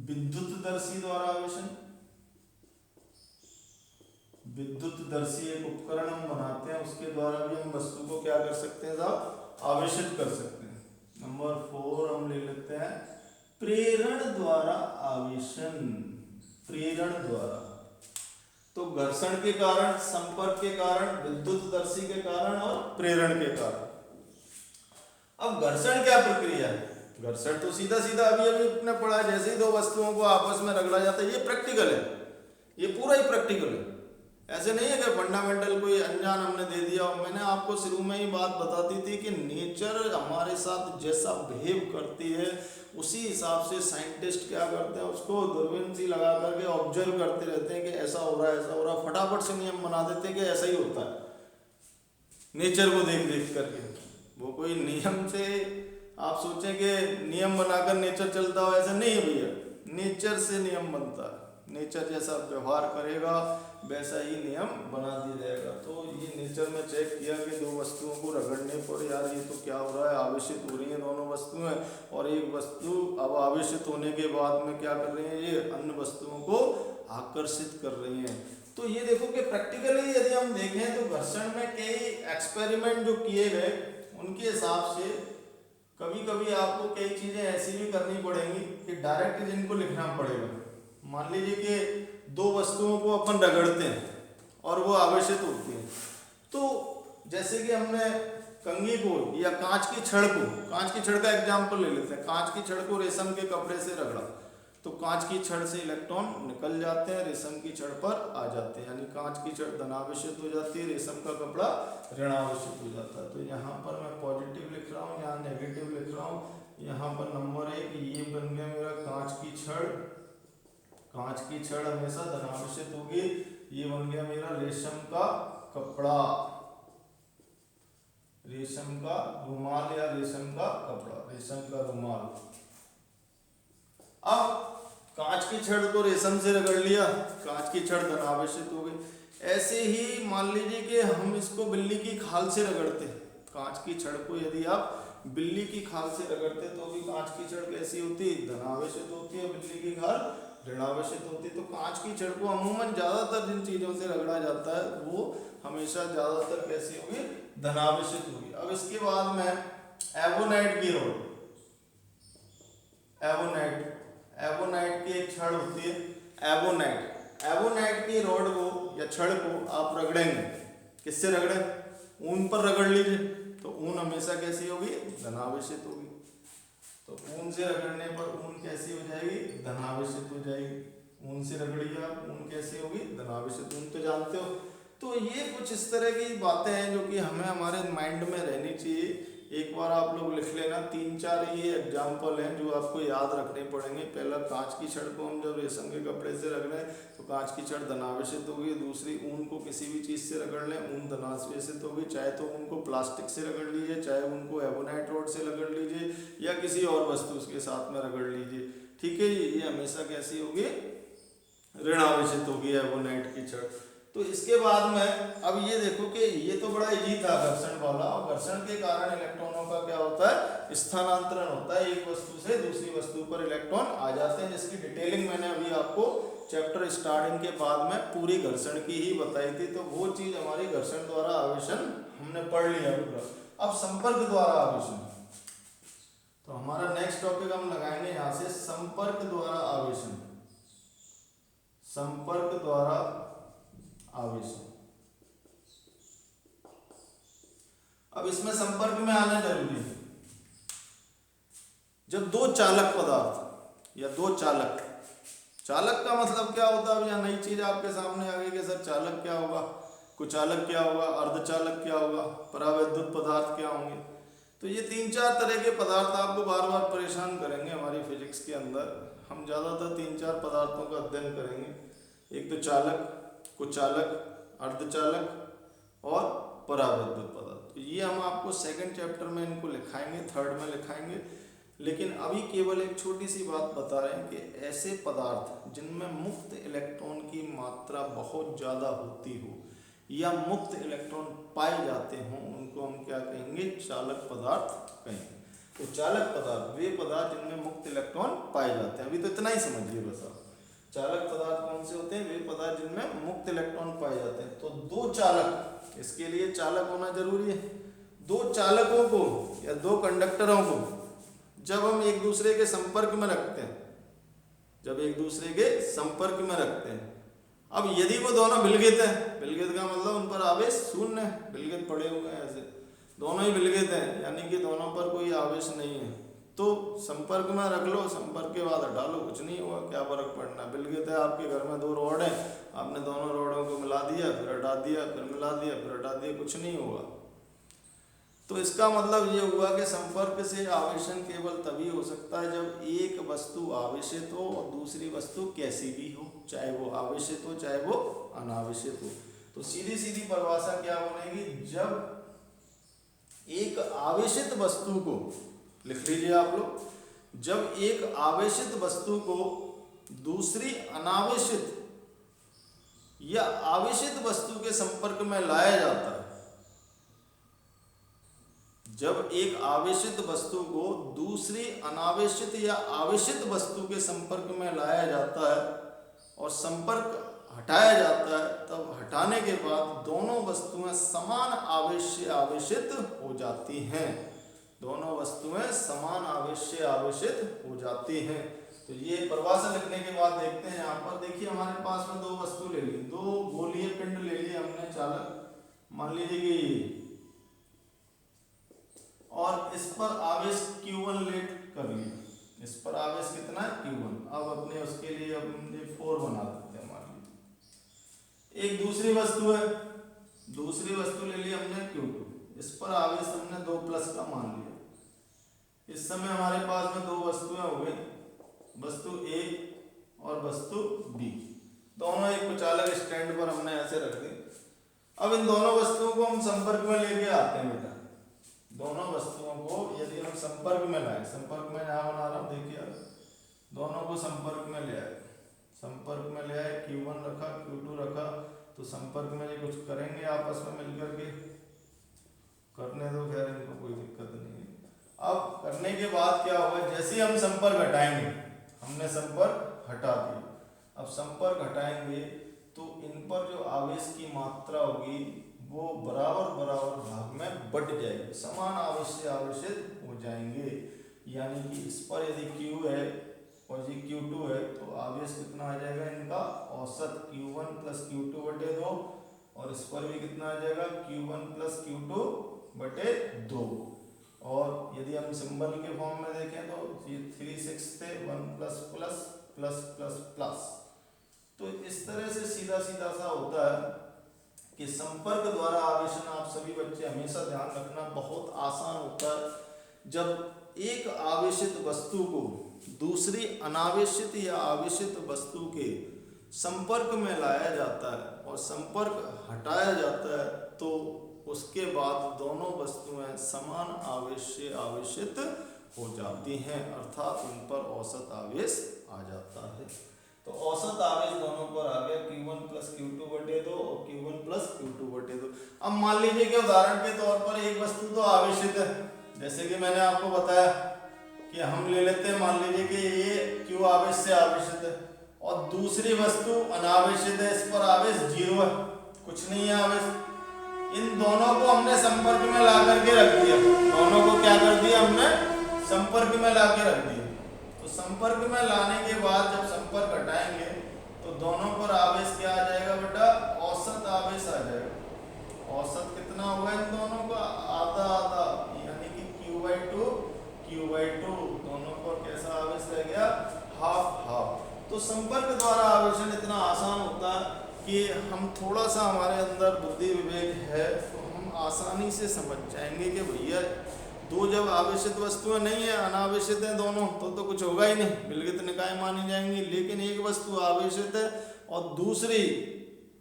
विद्युतदर्शी द्वारा आवेशन, विद्युतदर्शी एक उपकरण हम बनाते हैं, उसके द्वारा भी हम वस्तु को क्या कर सकते हैं साहब? आवेशित कर सकते हैं। नंबर 4 हम ले लेते हैं प्रेरण द्वारा आवेशन, प्रेरण द्वारा। तो घर्षण के कारण, संपर्क के कारण, विद्युतदर्शी के कारण और प्रेरण के कारण। अब घर्षण क्या प्रक्रिया है? घर्षण तो सीधा सीधा अभी अभी अपने पढ़ा, जैसे ही दो वस्तुओं को आपस में रगड़ा जाता है, ये प्रैक्टिकल है, ये पूरा ही प्रैक्टिकल है। ऐसे नहीं है कि फंडामेंटल कोई अनजान हमने दे दिया। और मैंने आपको शुरू में ही बात बता दी थी कि नेचर हमारे साथ जैसा बिहेव करती है उसी हिसाब से साइंटिस्ट क्या करते हैं, उसको दूरबीन सी लगा करके ऑब्जर्व करते रहते हैं कि ऐसा हो रहा है, ऐसा हो रहा है, फटाफट से नियम बना देते हैं कि ऐसा ही होता है। नेचर को देख देख करके, वो कोई नियम से आप सोचें कि नियम बनाकर नेचर चलता हो, ऐसा नहीं है भैया। नेचर से नियम बनता है, नेचर जैसा व्यवहार करेगा वैसा ही नियम बना दिया जाएगा। तो ये नेचर में चेक किया कि दो वस्तुओं को रगड़ने पर यार ये तो क्या हो रहा है, आवेशित हो रही हैं दोनों वस्तुएं, और एक वस्तु अब आवेशित होने के बाद में क्या कर रही है, ये अन्य वस्तुओं को आकर्षित कर रही हैं। तो ये देखो कि प्रैक्टिकली यदि हम देखें तो घर्षण में कई एक्सपेरिमेंट जो किए गए उनके हिसाब से कभी कभी आपको कई चीजें ऐसी भी करनी पड़ेंगी कि डायरेक्ट जिनको लिखना पड़ेगा। मान लीजिए कि दो वस्तुओं को अपन रगड़ते हैं और वो आवेशित होती हैं, तो जैसे कि हमने कंघी को या कांच की छड़ का एग्जाम्पल ले लेते हैं। कांच की छड़ को रेशम के कपड़े से रगड़ा तो कांच की छड़ से इलेक्ट्रॉन निकल जाते हैं, रेशम की छड़ पर आ जाते हैं, यानी कांच की छड़ धनावेशित हो जाती है, रेशम का कपड़ा ऋणावेशित हो जाता है। तो यहाँ पर मैं पॉजिटिव लिख रहा हूँ, यहाँ नेगेटिव लिख रहा हूँ। यहाँ पर नंबर 1 ये बन गया मेरा कांच की छड़। कांच की छड़ हमेशा धनावेशित होगी। ये बन गया मेरा रेशम का कपड़ा, रेशम का रुमाल या रेशम का कपड़ा, रेशम का रुमाल। अब कांच की छड़ को रेशम से रगड़ लिया, कांच की छड़ धनावेशित हो गई। ऐसे ही मान लीजिए कि हम इसको बिल्ली की खाल से रगड़ते, कांच की छड़ को यदि आप बिल्ली की खाल से रगड़ते तो भी कांच की छड़ कैसी होती है, धनावेशित होती है, बिल्ली की खाल ऋणावेशित होती है। तो कांच की छड़ को अमूमन ज्यादातर जिन चीजों से रगड़ा जाता है वो हमेशा ज्यादातर कैसी होगी, धनावेशित होगी। अब इसके बाद में एवोनाइट की रोड, एवोनाइट की एक छड़ होती है एवोनाइट की रोड को या छड़ को आप रगड़ेंगे, किससे रगड़े, ऊन पर रगड़ लीजिए तो ऊन हमेशा कैसी होगी, धनावेशित होगी। तो ऊन से रगड़ने पर ऊन कैसी हो जाएगी, धनावेशित हो जाएगी। ऊन से रगड़िए आप, ऊन कैसी होगी, धनावेशित। ऊन तो जानते हो। तो ये कुछ इस तरह की बातें हैं जो कि हमें हमारे माइंड में रहनी चाहिए। एक बार आप लोग लिख लेना, 3-4 ये एग्जाम्पल हैं जो आपको याद रखने पड़ेंगे। पहला, कांच की छड़ को हम जब रेशम के कपड़े से रगड़े तो कांच की छड़ धनावेशित होगी। दूसरी, ऊन को किसी भी चीज़ से रगड़ लें, ऊन धनावेशित होगी। चाहे तो ऊन को प्लास्टिक से रगड़ लीजिए, चाहे ऊन को एवोनाइट रोड से रगड़ लीजिए, या किसी और वस्तु उसके साथ में रगड़ लीजिए। ठीक है, ये हमेशा कैसी होगी, ऋणावेशित होगी एवोनाइट की छड़। तो इसके बाद में अब ये देखो कि ये तो बड़ा इजी था घर्षण वाला, और घर्षण के कारण इलेक्ट्रॉनों का क्या होता है, स्थानांतरण होता है। एक वस्तु से दूसरी वस्तु पर इलेक्ट्रॉन आ जाते हैं, जिसकी डिटेलिंग मैंने अभी आपको चैप्टर स्टार्टिंग के बाद में पूरी घर्षण की ही बताई थी। तो वो चीज हमारी घर्षण द्वारा आवेशन हमने पढ़ लिया पूरा। अब संपर्क द्वारा आवेशन, तो हमारा नेक्स्ट टॉपिक हम लगाएंगे यहाँ से संपर्क द्वारा आवेशन। संपर्क द्वारा आवेशन। अब इसमें संपर्क में आना जरूरी है। जब दो चालक पदार्थ या दो चालक, चालक का मतलब क्या होता है, या नई चीज आपके सामने आ गई कि सर चालक क्या होगा, कुचालक क्या होगा, अर्धचालक क्या होगा, परावैद्युत पदार्थ क्या होंगे। तो ये 3-4 तरह के पदार्थ आपको बार बार परेशान करेंगे हमारी फिजिक्स के अंदर। हम ज्यादातर 3-4 पदार्थों का अध्ययन करेंगे। एक तो चालक, कुचालक, अर्धचालक और परावैद्युत पदार्थ। तो ये हम आपको सेकंड चैप्टर में इनको लिखाएंगे, थर्ड में लिखाएंगे। लेकिन अभी केवल एक छोटी सी बात बता रहे हैं कि ऐसे पदार्थ जिनमें मुक्त इलेक्ट्रॉन की मात्रा बहुत ज़्यादा होती हो या मुक्त इलेक्ट्रॉन पाए जाते हों, उनको हम क्या कहेंगे, चालक पदार्थ कहेंगे। तो चालक पदार्थ वे पदार्थ जिनमें मुक्त इलेक्ट्रॉन पाए जाते हैं। अभी तो इतना ही समझिए बस आप। चालक पदार्थ कौन से होते हैं, वे पदार्थ जिनमें मुक्त इलेक्ट्रॉन पाए जाते हैं। तो दो चालक, इसके लिए चालक होना जरूरी है। दो चालकों को या दो कंडक्टरों को जब हम एक दूसरे के संपर्क में रखते हैं, जब एक दूसरे के संपर्क में रखते हैं, अब यदि वो दोनों विलगित हैं, विलगित का मतलब उन पर आवेश शून्य है, विलगित पड़े हुए हैं ऐसे, दोनों ही विलगित हैं, यानी कि दोनों पर कोई आवेश नहीं है, तो संपर्क में रख लो, संपर्क के बाद हटा लो, कुछ नहीं हुआ, क्या फर्क पड़ना। विलगित है, आपके घर में 2 रॉड है, आपने दोनों रॉडों को मिला दिया, फिर हटा दिया, फिर मिला दिया, फिर हटा दिया, कुछ नहीं हुआ। तो इसका मतलब ये हुआ कि संपर्क से आवेशन केवल तभी हो सकता है जब एक वस्तु आवेशित हो और दूसरी वस्तु कैसी भी हो, चाहे वो आवेशित हो चाहे वो अनावेशित हो। तो सीधी सीधी परिभाषा क्या बनेगी, जब एक आवेशित वस्तु को, लिख लीजिए आप लोग, जब एक आवेशित वस्तु को दूसरी अनावेशित या आवेशित वस्तु के संपर्क में लाया जाता है, जब एक आवेशित वस्तु को दूसरी अनावेशित या आवेशित वस्तु के संपर्क में लाया जाता है और संपर्क हटाया जाता है, तब हटाने के बाद दोनों वस्तुएं समान आवेश से आवेशित हो जाती हैं, दोनों वस्तुएं समान आवेश से आवेशित हो जाती हैं। तो ये परिभाषा लिखने के बाद देखते हैं, यहाँ पर देखिए हमारे पास में 2 वस्तु ले ली, 2 गोलीय पिंड ले लिए हमने चालक, मान लीजिए कि इस पर आवेश Q1 लेट कर लिया, इस पर आवेश कितना है Q1। अब अपने उसके लिए अब हमने 4 बना देते हैं मान लीजिए। एक दूसरी वस्तु है, दूसरी वस्तु ले ली हमने Q2, इस पर आवेश हमने 2 प्लस का मान लिया। इस समय हमारे पास में 2 वस्तुएं हो गई, वस्तु A और वस्तु B, दोनों एक कुचालक स्टैंड पर हमने ऐसे रख दी। अब इन दोनों वस्तुओं को हम संपर्क में लेके आते हैं बेटा, दोनों वस्तुओं को यदि हम संपर्क में लाए, संपर्क में यहाँ बना रहा हूँ देखिए, दोनों को संपर्क में ले आए, संपर्क में ले आए, Q1 रखा Q2 रखा, तो संपर्क में ये कुछ करेंगे आपस में मिलकर के, करने दो, खैर इनको कोई दिक्कत नहीं है। अब करने के बाद क्या होगा, जैसे ही हम संपर्क हटाएंगे, हमने संपर्क हटा दिया, अब संपर्क हटाएंगे तो इन पर जो आवेश की मात्रा होगी वो बराबर बराबर भाग में बट जाएगी, समान आवेश से आवेशित हो जाएंगे। यानी कि इस पर यदि Q है और ये Q2 है तो आवेश कितना आ जाएगा, इनका औसत Q1 प्लस Q2 बटे 2, और इस पर भी कितना आ जाएगा Q1 प्लस Q2 बटे 2। और यदि हम सिंबल के फॉर्म में देखें तो ये 3/6 थे, 1 plus plus plus plus plus. तो इस तरह से सीधा सीधा सा होता है कि संपर्क द्वारा आवेशन, आप सभी बच्चे हमेशा ध्यान रखना, बहुत आसान होता है। जब एक आवेशित वस्तु को दूसरी अनावेशित या आवेशित वस्तु के संपर्क में लाया जाता है और संपर्क हटाया जाता है तो उसके बाद दोनों वस्तुएं समान आवेश से आवेशित हो जाती हैं, अर्थात उन पर औसत आवेश आ जाता है। तो औसत आवेश दोनों पर आ गया Q1 प्लस Q2 बटे 2 और Q1 प्लस Q2 बटे 2। अब मान लीजिए कि उदाहरण के तौर पर एक वस्तु तो आवेशित है, जैसे कि मैंने आपको बताया कि हम ले लेते हैं, मान लीजिए कि ये Q आवेश से आवेशित है और दूसरी वस्तु अनावेशित है, इस पर आवेश 0 है, कुछ नहीं है आवेश। इन दोनों को हमने संपर्क में ला करके रख दिया, दोनों को क्या कर दिया हमने, संपर्क में ला के रख दिया। तो संपर्क में लाने के बाद जब संपर्क हटाएंगे तो दोनों पर आवेश क्या आ जाएगा बेटा, औसत आवेश आ जाएगा। औसत कितना होगा इन दोनों का, आधा आधा, यानी कि Q/2 Q/2, दोनों पर कैसा आवेश रह गया, हाफ हाफ। तो संपर्क द्वारा आवेशन इतना आसान होता है कि हम थोड़ा सा हमारे अंदर बुद्धि विवेक है तो हम आसानी से समझ जाएंगे कि भैया दो जब आवेशित वस्तुएं नहीं है, अनावेशित हैं दोनों, तो कुछ होगा ही नहीं, विलगित निकाय मानी जाएंगी। लेकिन एक वस्तु आवेशित है और दूसरी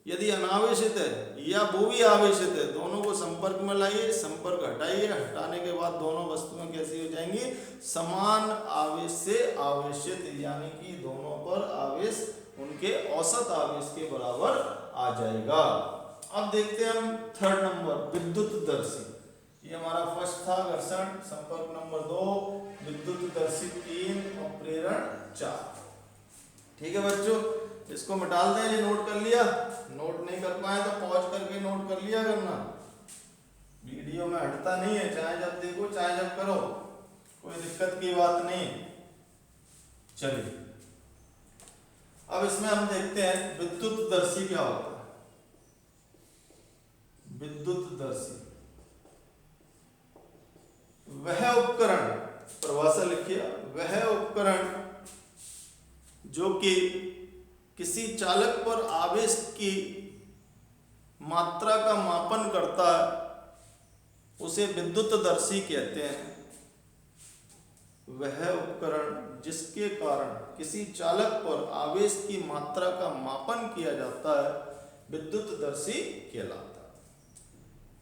यदि अनावेशित है या वो भी आवेशित है, दोनों को संपर्क में लाइए, संपर्क हटाइए, हटाने के बाद दोनों वस्तुएं कैसी हो जाएंगी, समान आवेश से आवेशित, यानी कि दोनों पर आवेश उनके औसत आवेश के बराबर आ जाएगा। अब देखते हैं हम थर्ड नंबर, विद्युतदर्शी। ये हमारा फर्स्ट था घर्षण, संपर्क नंबर 2, विद्युतदर्शी 3 और प्रेरण 4। ठीक है बच्चों, इसको मिटा दें। ये नोट कर लिया, नोट नहीं कर पाए तो पॉज करके नोट कर लिया करना, वीडियो में हटता नहीं है, चाहे जब देखो चाहे जब करो, कोई दिक्कत की बात नहीं। चलिए अब इसमें हम देखते हैं विद्युतदर्शी क्या होता है। विद्युतदर्शी वह उपकरण, परिभाषा लिखिए, वह उपकरण जो कि किसी चालक पर आवेश की मात्रा का मापन करता है उसे विद्युतदर्शी कहते हैं। वह उपकरण जिसके कारण किसी चालक पर आवेश की मात्रा का मापन किया जाता है विद्युतदर्शी कहलाता है।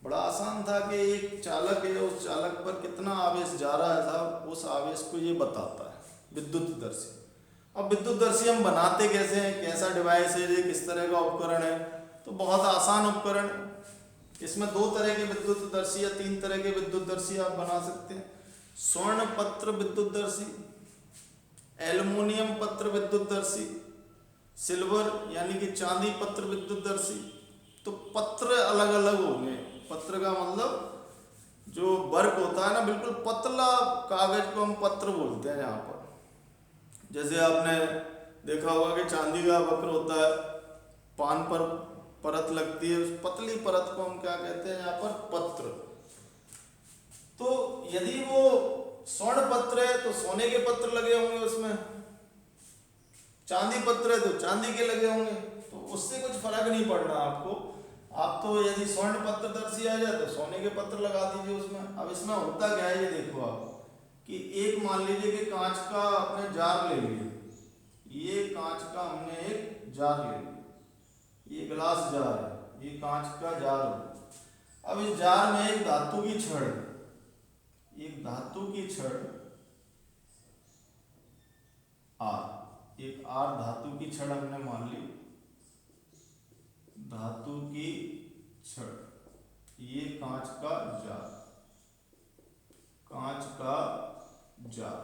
बड़ा आसान था कि एक चालक है, उस चालक पर कितना आवेश जा रहा है साहब, उस आवेश को ये बताता है विद्युतदर्शी। अब विद्युतदर्शी हम बनाते कैसे हैं, कैसा डिवाइस है ये, किस तरह का उपकरण है, तो बहुत आसान उपकरण। इसमें 2 तरह के विद्युतदर्शी या 3 तरह के विद्युतदर्शी आप बना सकते हैं। स्वर्ण पत्र विद्युतदर्शी, एल्युमिनियम पत्र विद्युतदर्शी, सिल्वर यानी कि चांदी पत्र विद्युतदर्शी। तो पत्र अलग अलग होंगे, पत्र का मतलब जो वर्क होता है ना, बिल्कुल पतला कागज को हम पत्र बोलते हैं यहाँ पर। जैसे आपने देखा होगा कि चांदी का वक्र होता है, पान पर परत लगती है, उस पतली परत को हम क्या कहते हैं यहाँ पर, पत्र। तो यदि वो स्वर्ण पत्र है तो सोने के पत्र लगे होंगे उसमें, चांदी पत्र है तो चांदी के लगे होंगे, तो उससे कुछ फर्क नहीं पड़ना आपको। आप तो यदि स्वर्ण पत्र दर्शी आ जाए तो सोने के पत्र लगा दीजिए उसमें। अब इसमें होता क्या है ये देखो आप, कि एक मान लीजिए कि कांच का आपने जार ले लिया, ये कांच का हमने एक जार ले लिया, ये ग्लास जार है, ये कांच का जार है। अब इस जार में एक धातु की छड़, एक धातु की छड़ आर, एक आर धातु की छड़ हमने मान ली, धातु की छड़, ये कांच का जार, कांच का जार,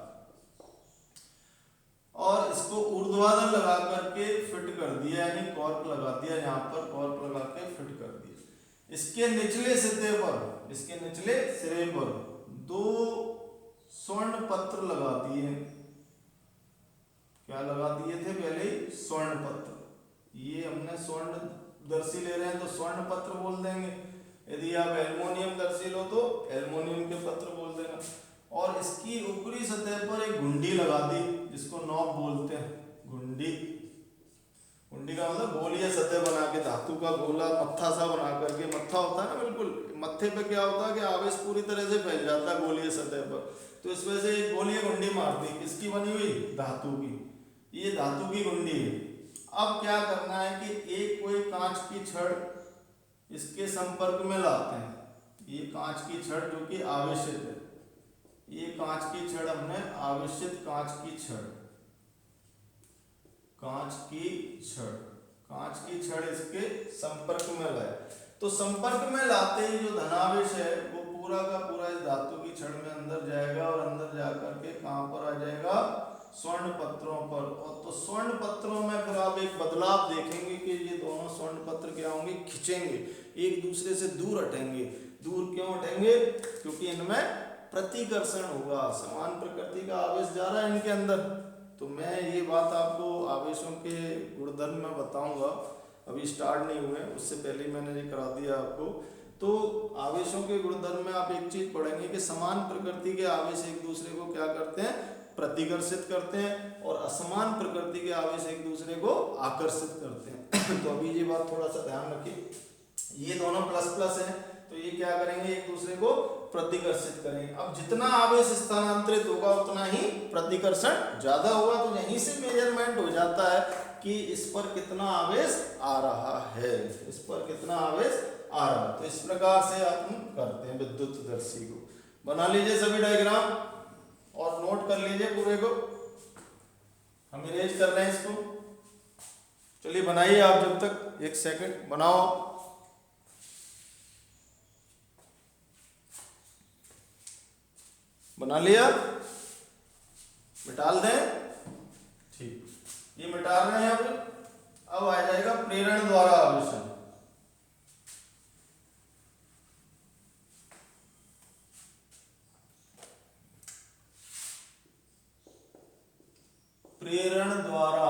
और इसको ऊर्ध्वाधर लगा करके फिट कर दिया, यानी कॉर्क लगा दिया, यहाँ पर कॉर्क लगा के फिट कर दिया। इसके निचले सिरे पर, इसके निचले सिरे पर दो स्वर्ण पत्र लगा दिए। क्या लगा दिए थे पहले ही? स्वर्ण पत्र। ये हमने स्वर्ण दर्शी ले रहे हैं तो स्वर्ण पत्र बोल देंगे, यदि आप एल्युमिनियम दर्शी लो तो एल्युमिनियम के पत्र बोल देना। और इसकी ऊपरी सतह पर एक घुंडी लगा दी, जिसको नॉब बोलते हैं, घुंडी। घुंडी का मतलब गोलीय सतह बना के, धातु का गोला मत्था सा बना करके, मत्था होता है ना बिल्कुल, मत्थे पे क्या होता है कि आवेश पूरी तरह से फैल जाता है गोलीय सतह पर, तो इस वजह से एक गोलीय घुंडी मार दी। किसकी बनी हुई? धातु की। ये धातु की घुंडी है। अब क्या करना है कि एक कोई कांच की छड़ इसके संपर्क में लाते हैं, ये कांच की छड़ जो कि आवेशित है, ये कांच की छड़ हमने आवेशित कांच की छड़, कांच की छड़, कांच की छड़ इसके संपर्क में लाए। तो संपर्क में लाते ही जो धनावेश है वो पूरा का पूरा इस धातु की छड़ में अंदर जाएगा, और अंदर जाकर के कहां पर आ जाएगा? स्वर्ण पत्रों पर। और तो स्वर्ण पत्रों में फिर आप एक बदलाव देखेंगे कि ये दोनों स्वर्ण पत्र क्या होंगे? खिंचेंगे, एक दूसरे से दूर हटेंगे। दूर क्यों हटेंगे? क्योंकि इनमें प्रतिकर्षण होगा, समान प्रकृति का आवेश जा रहा है इनके अंदर। तो मैं ये बात आपको आवेशों के गुणधर्म में बताऊंगा, अभी स्टार्ट नहीं हुए, उससे पहले मैंने ये करा दिया आपको। तो आवेशों के गुणधर्म में आप एक चीज पढ़ेंगे कि समान प्रकृति के आवेश एक दूसरे को क्या करते हैं? प्रतिकर्षित करते हैं, और असमान प्रकृति के आवेश एक दूसरे को आकर्षित करते हैं। तो अभी ये बात थोड़ा सा ध्यान रखिए, ये दोनों प्लस प्लस हैं, तो ये क्या करेंगे? एक दूसरे को प्रतिकर्षित करेंगे। अब जितना आवेश स्थानांतरित होगा उतना ही प्रतिकर्षण ज्यादा होगा, तो यहीं से मेजरमेंट हो जाता है कि इस पर कितना आवेश आ रहा है, इस पर कितना आवेश आ रहा है। तो इस प्रकार से आप करते हैं विद्युत दर्शी को। बना लीजिए सभी डायग्राम और नोट कर लीजिए पूरे को, हम इरेज कर रहे हैं इसको। चलिए बनाइए आप, जब तक 1 सेकंड बनाओ। बना लिया? मिटा दें? ठीक, ये मिटा रहे हैं। अब आ जाएगा प्रेरण द्वारा आवेशन। प्रेरण द्वारा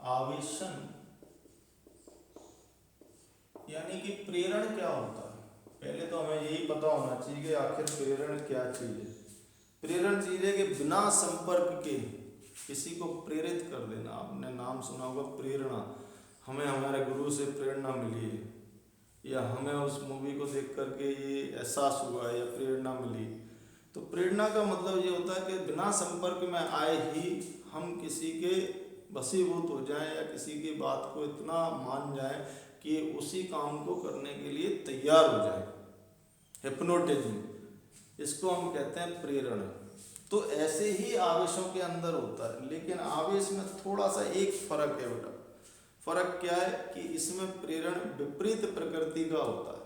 आवेशन यानी कि प्रेरण क्या होता है? पहले तो हमें यही पता होना चाहिए कि आखिर प्रेरण क्या चीज है। प्रेरण चीज है कि बिना संपर्क के किसी को प्रेरित कर देना। आपने नाम सुना होगा प्रेरणा, हमें हमारे गुरु से प्रेरणा मिली है, या हमें उस मूवी को देख करके ये एहसास हुआ है या प्रेरणा मिली। तो प्रेरणा का मतलब ये होता है कि बिना संपर्क में आए ही हम किसी के वशीभूत हो जाएं, या किसी की बात को इतना मान जाएं कि उसी काम को करने के लिए तैयार हो जाए। हिप्नोटिज्म, इसको हम कहते हैं प्रेरणा। तो ऐसे ही आवेशों के अंदर होता है, लेकिन आवेश में थोड़ा सा एक फर्क है बेटा। फर्क क्या है कि इसमें प्रेरण विपरीत प्रकृति का होता है।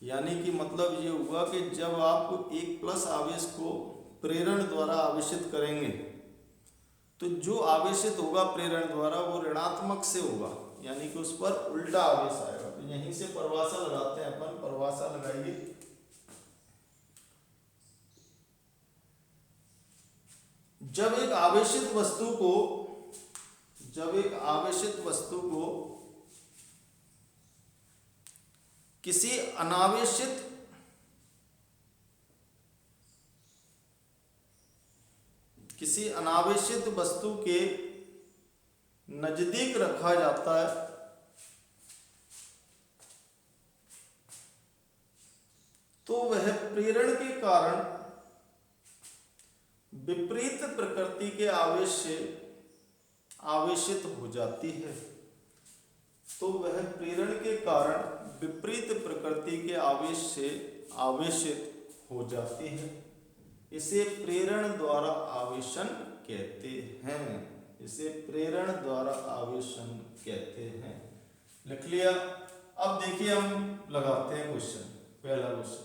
यानी कि मतलब ये हुआ कि जब आप एक प्लस आवेश को प्रेरण द्वारा आवेशित करेंगे तो जो आवेशित होगा प्रेरण द्वारा वो ऋणात्मक से होगा, यानी कि उस पर उल्टा आवेश आएगा। तो यहीं से परिभाषा लगाते हैं अपन, परिभाषा लगाइए। जब एक आवेशित वस्तु को किसी अनावेशित किसी अनावेशित वस्तु के नजदीक रखा जाता है तो वह प्रेरण के कारण विपरीत प्रकृति के आवेश से आवेशित हो जाती है। तो वह प्रेरण के कारण विपरीत प्रकृति के आवेश से आवेशित हो जाती है। इसे प्रेरण द्वारा आवेशन कहते हैं। इसे प्रेरण द्वारा आवेशन कहते हैं। लिख लिया। अब देखिए हम लगाते हैं क्वेश्चन। पहला क्वेश्चन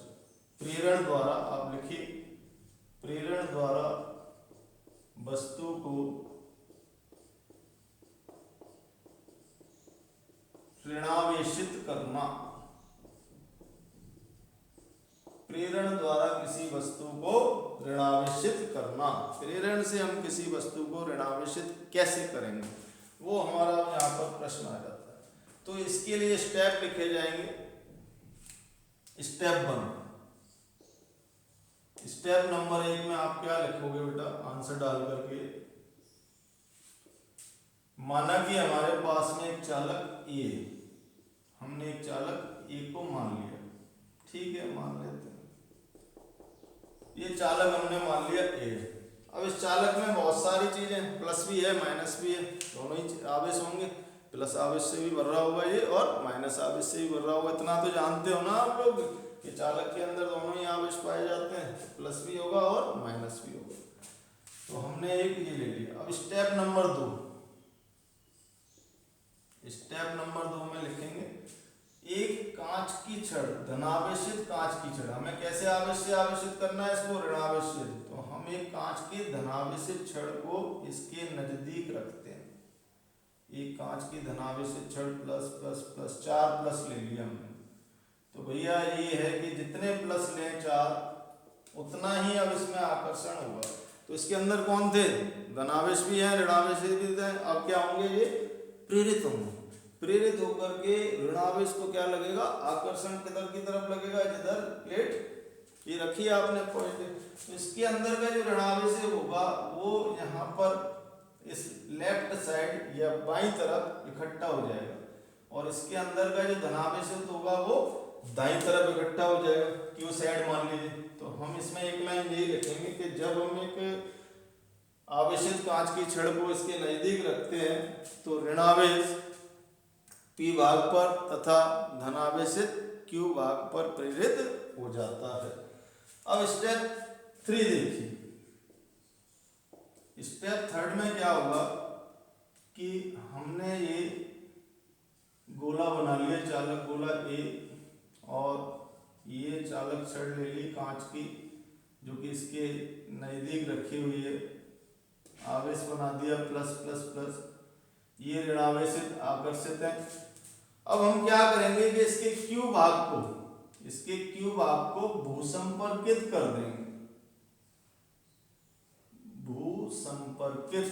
प्रेरण द्वारा, आप लिखिए प्रेरण द्वारा वस्तु को ऋणावेशित करना। प्रेरण द्वारा किसी वस्तु को ऋणावेशित करना। प्रेरण से हम किसी वस्तु को ऋणावेशित कैसे करेंगे, वो हमारा यहाँ पर प्रश्न आ जाता है। तो इसके लिए स्टेप लिखे जाएंगे। स्टेप 1, स्टेप नंबर 1 में आप क्या लिखोगे बेटा, आंसर डाल करके। माना कि हमारे पास में एक चालक ए, हमने एक चालक ए को मान लिया, ठीक है, मान लेते हैं। ये चालक हमने मान लिया ए। अब इस चालक में बहुत सारी चीजें, प्लस भी है माइनस भी है, दोनों ही आवेश होंगे। प्लस आवेश से भी भर रहा होगा ये और माइनस आवेश से भी भर रहा होगा। इतना तो जानते हो ना आप लोग कि चालक के अंदर दोनों ही आवेश पाए जाते हैं, प्लस भी होगा और माइनस भी होगा। तो हमने एक ये ले लिया। अब स्टेप नंबर 2, स्टेप नंबर 2 में लिखेंगे एक कांच की छड़, धनावेशित कांच की छड़। हमें कैसे आवेश से आवेशित करना है इसको, ऋणावेशित। तो हम एक कांच के धनावेशित छड़ को इसके नजदीक रखते हैं। एक कांच की धनावेशित छड़ प्लस प्लस प्लस 4 प्लस ले लिया हमने। तो भैया ये है कि जितने प्लस लें 4 उतना ही अब इसमें आकर्षण होगा। तो इसके अंदर कौन थे, धनावेश भी है ऋणावेश भी है। अब क्या होंगे, ये प्रेरित होंगे। प्रेरित होकर के ऋणावेश को क्या लगेगा, आकर्षण किधर की तरफ लगेगा, जिधर प्लेट ये रखी है आपने पॉजिटिव। तो इसके अंदर का जो ऋणावेश होगा वो यहाँ पर इस लेफ्ट साइड या बाईं तरफ इकट्ठा हो जाएगा और इसके अंदर का जो धनावेश होगा वो दाईं तरफ इकट्ठा हो जाएगा। क्यू साइड मान लीजिए। तो हम इसमें एक लाइन ये लिखेंगे कि जब हम एक आवेशित कांच की छड़ को इसके नजदीक रखते हैं तो ऋणावेश P भाग पर तथा धनावेशित Q भाग पर प्रेरित हो जाता है। अब स्टेप 3 देखिए। स्टेप 3 में क्या होगा कि हमने ये गोला बना लिया, चालक गोला A, और ये चालक छड़ ले ली कांच की जो कि इसके नजदीक रखी हुई है। आवेश बना दिया प्लस प्लस प्लस, ये ऋणावेशित आकर्षित है। अब हम क्या करेंगे कि इसके Q भाग को भूसंपर्कित कर देंगे। भूसंपर्कित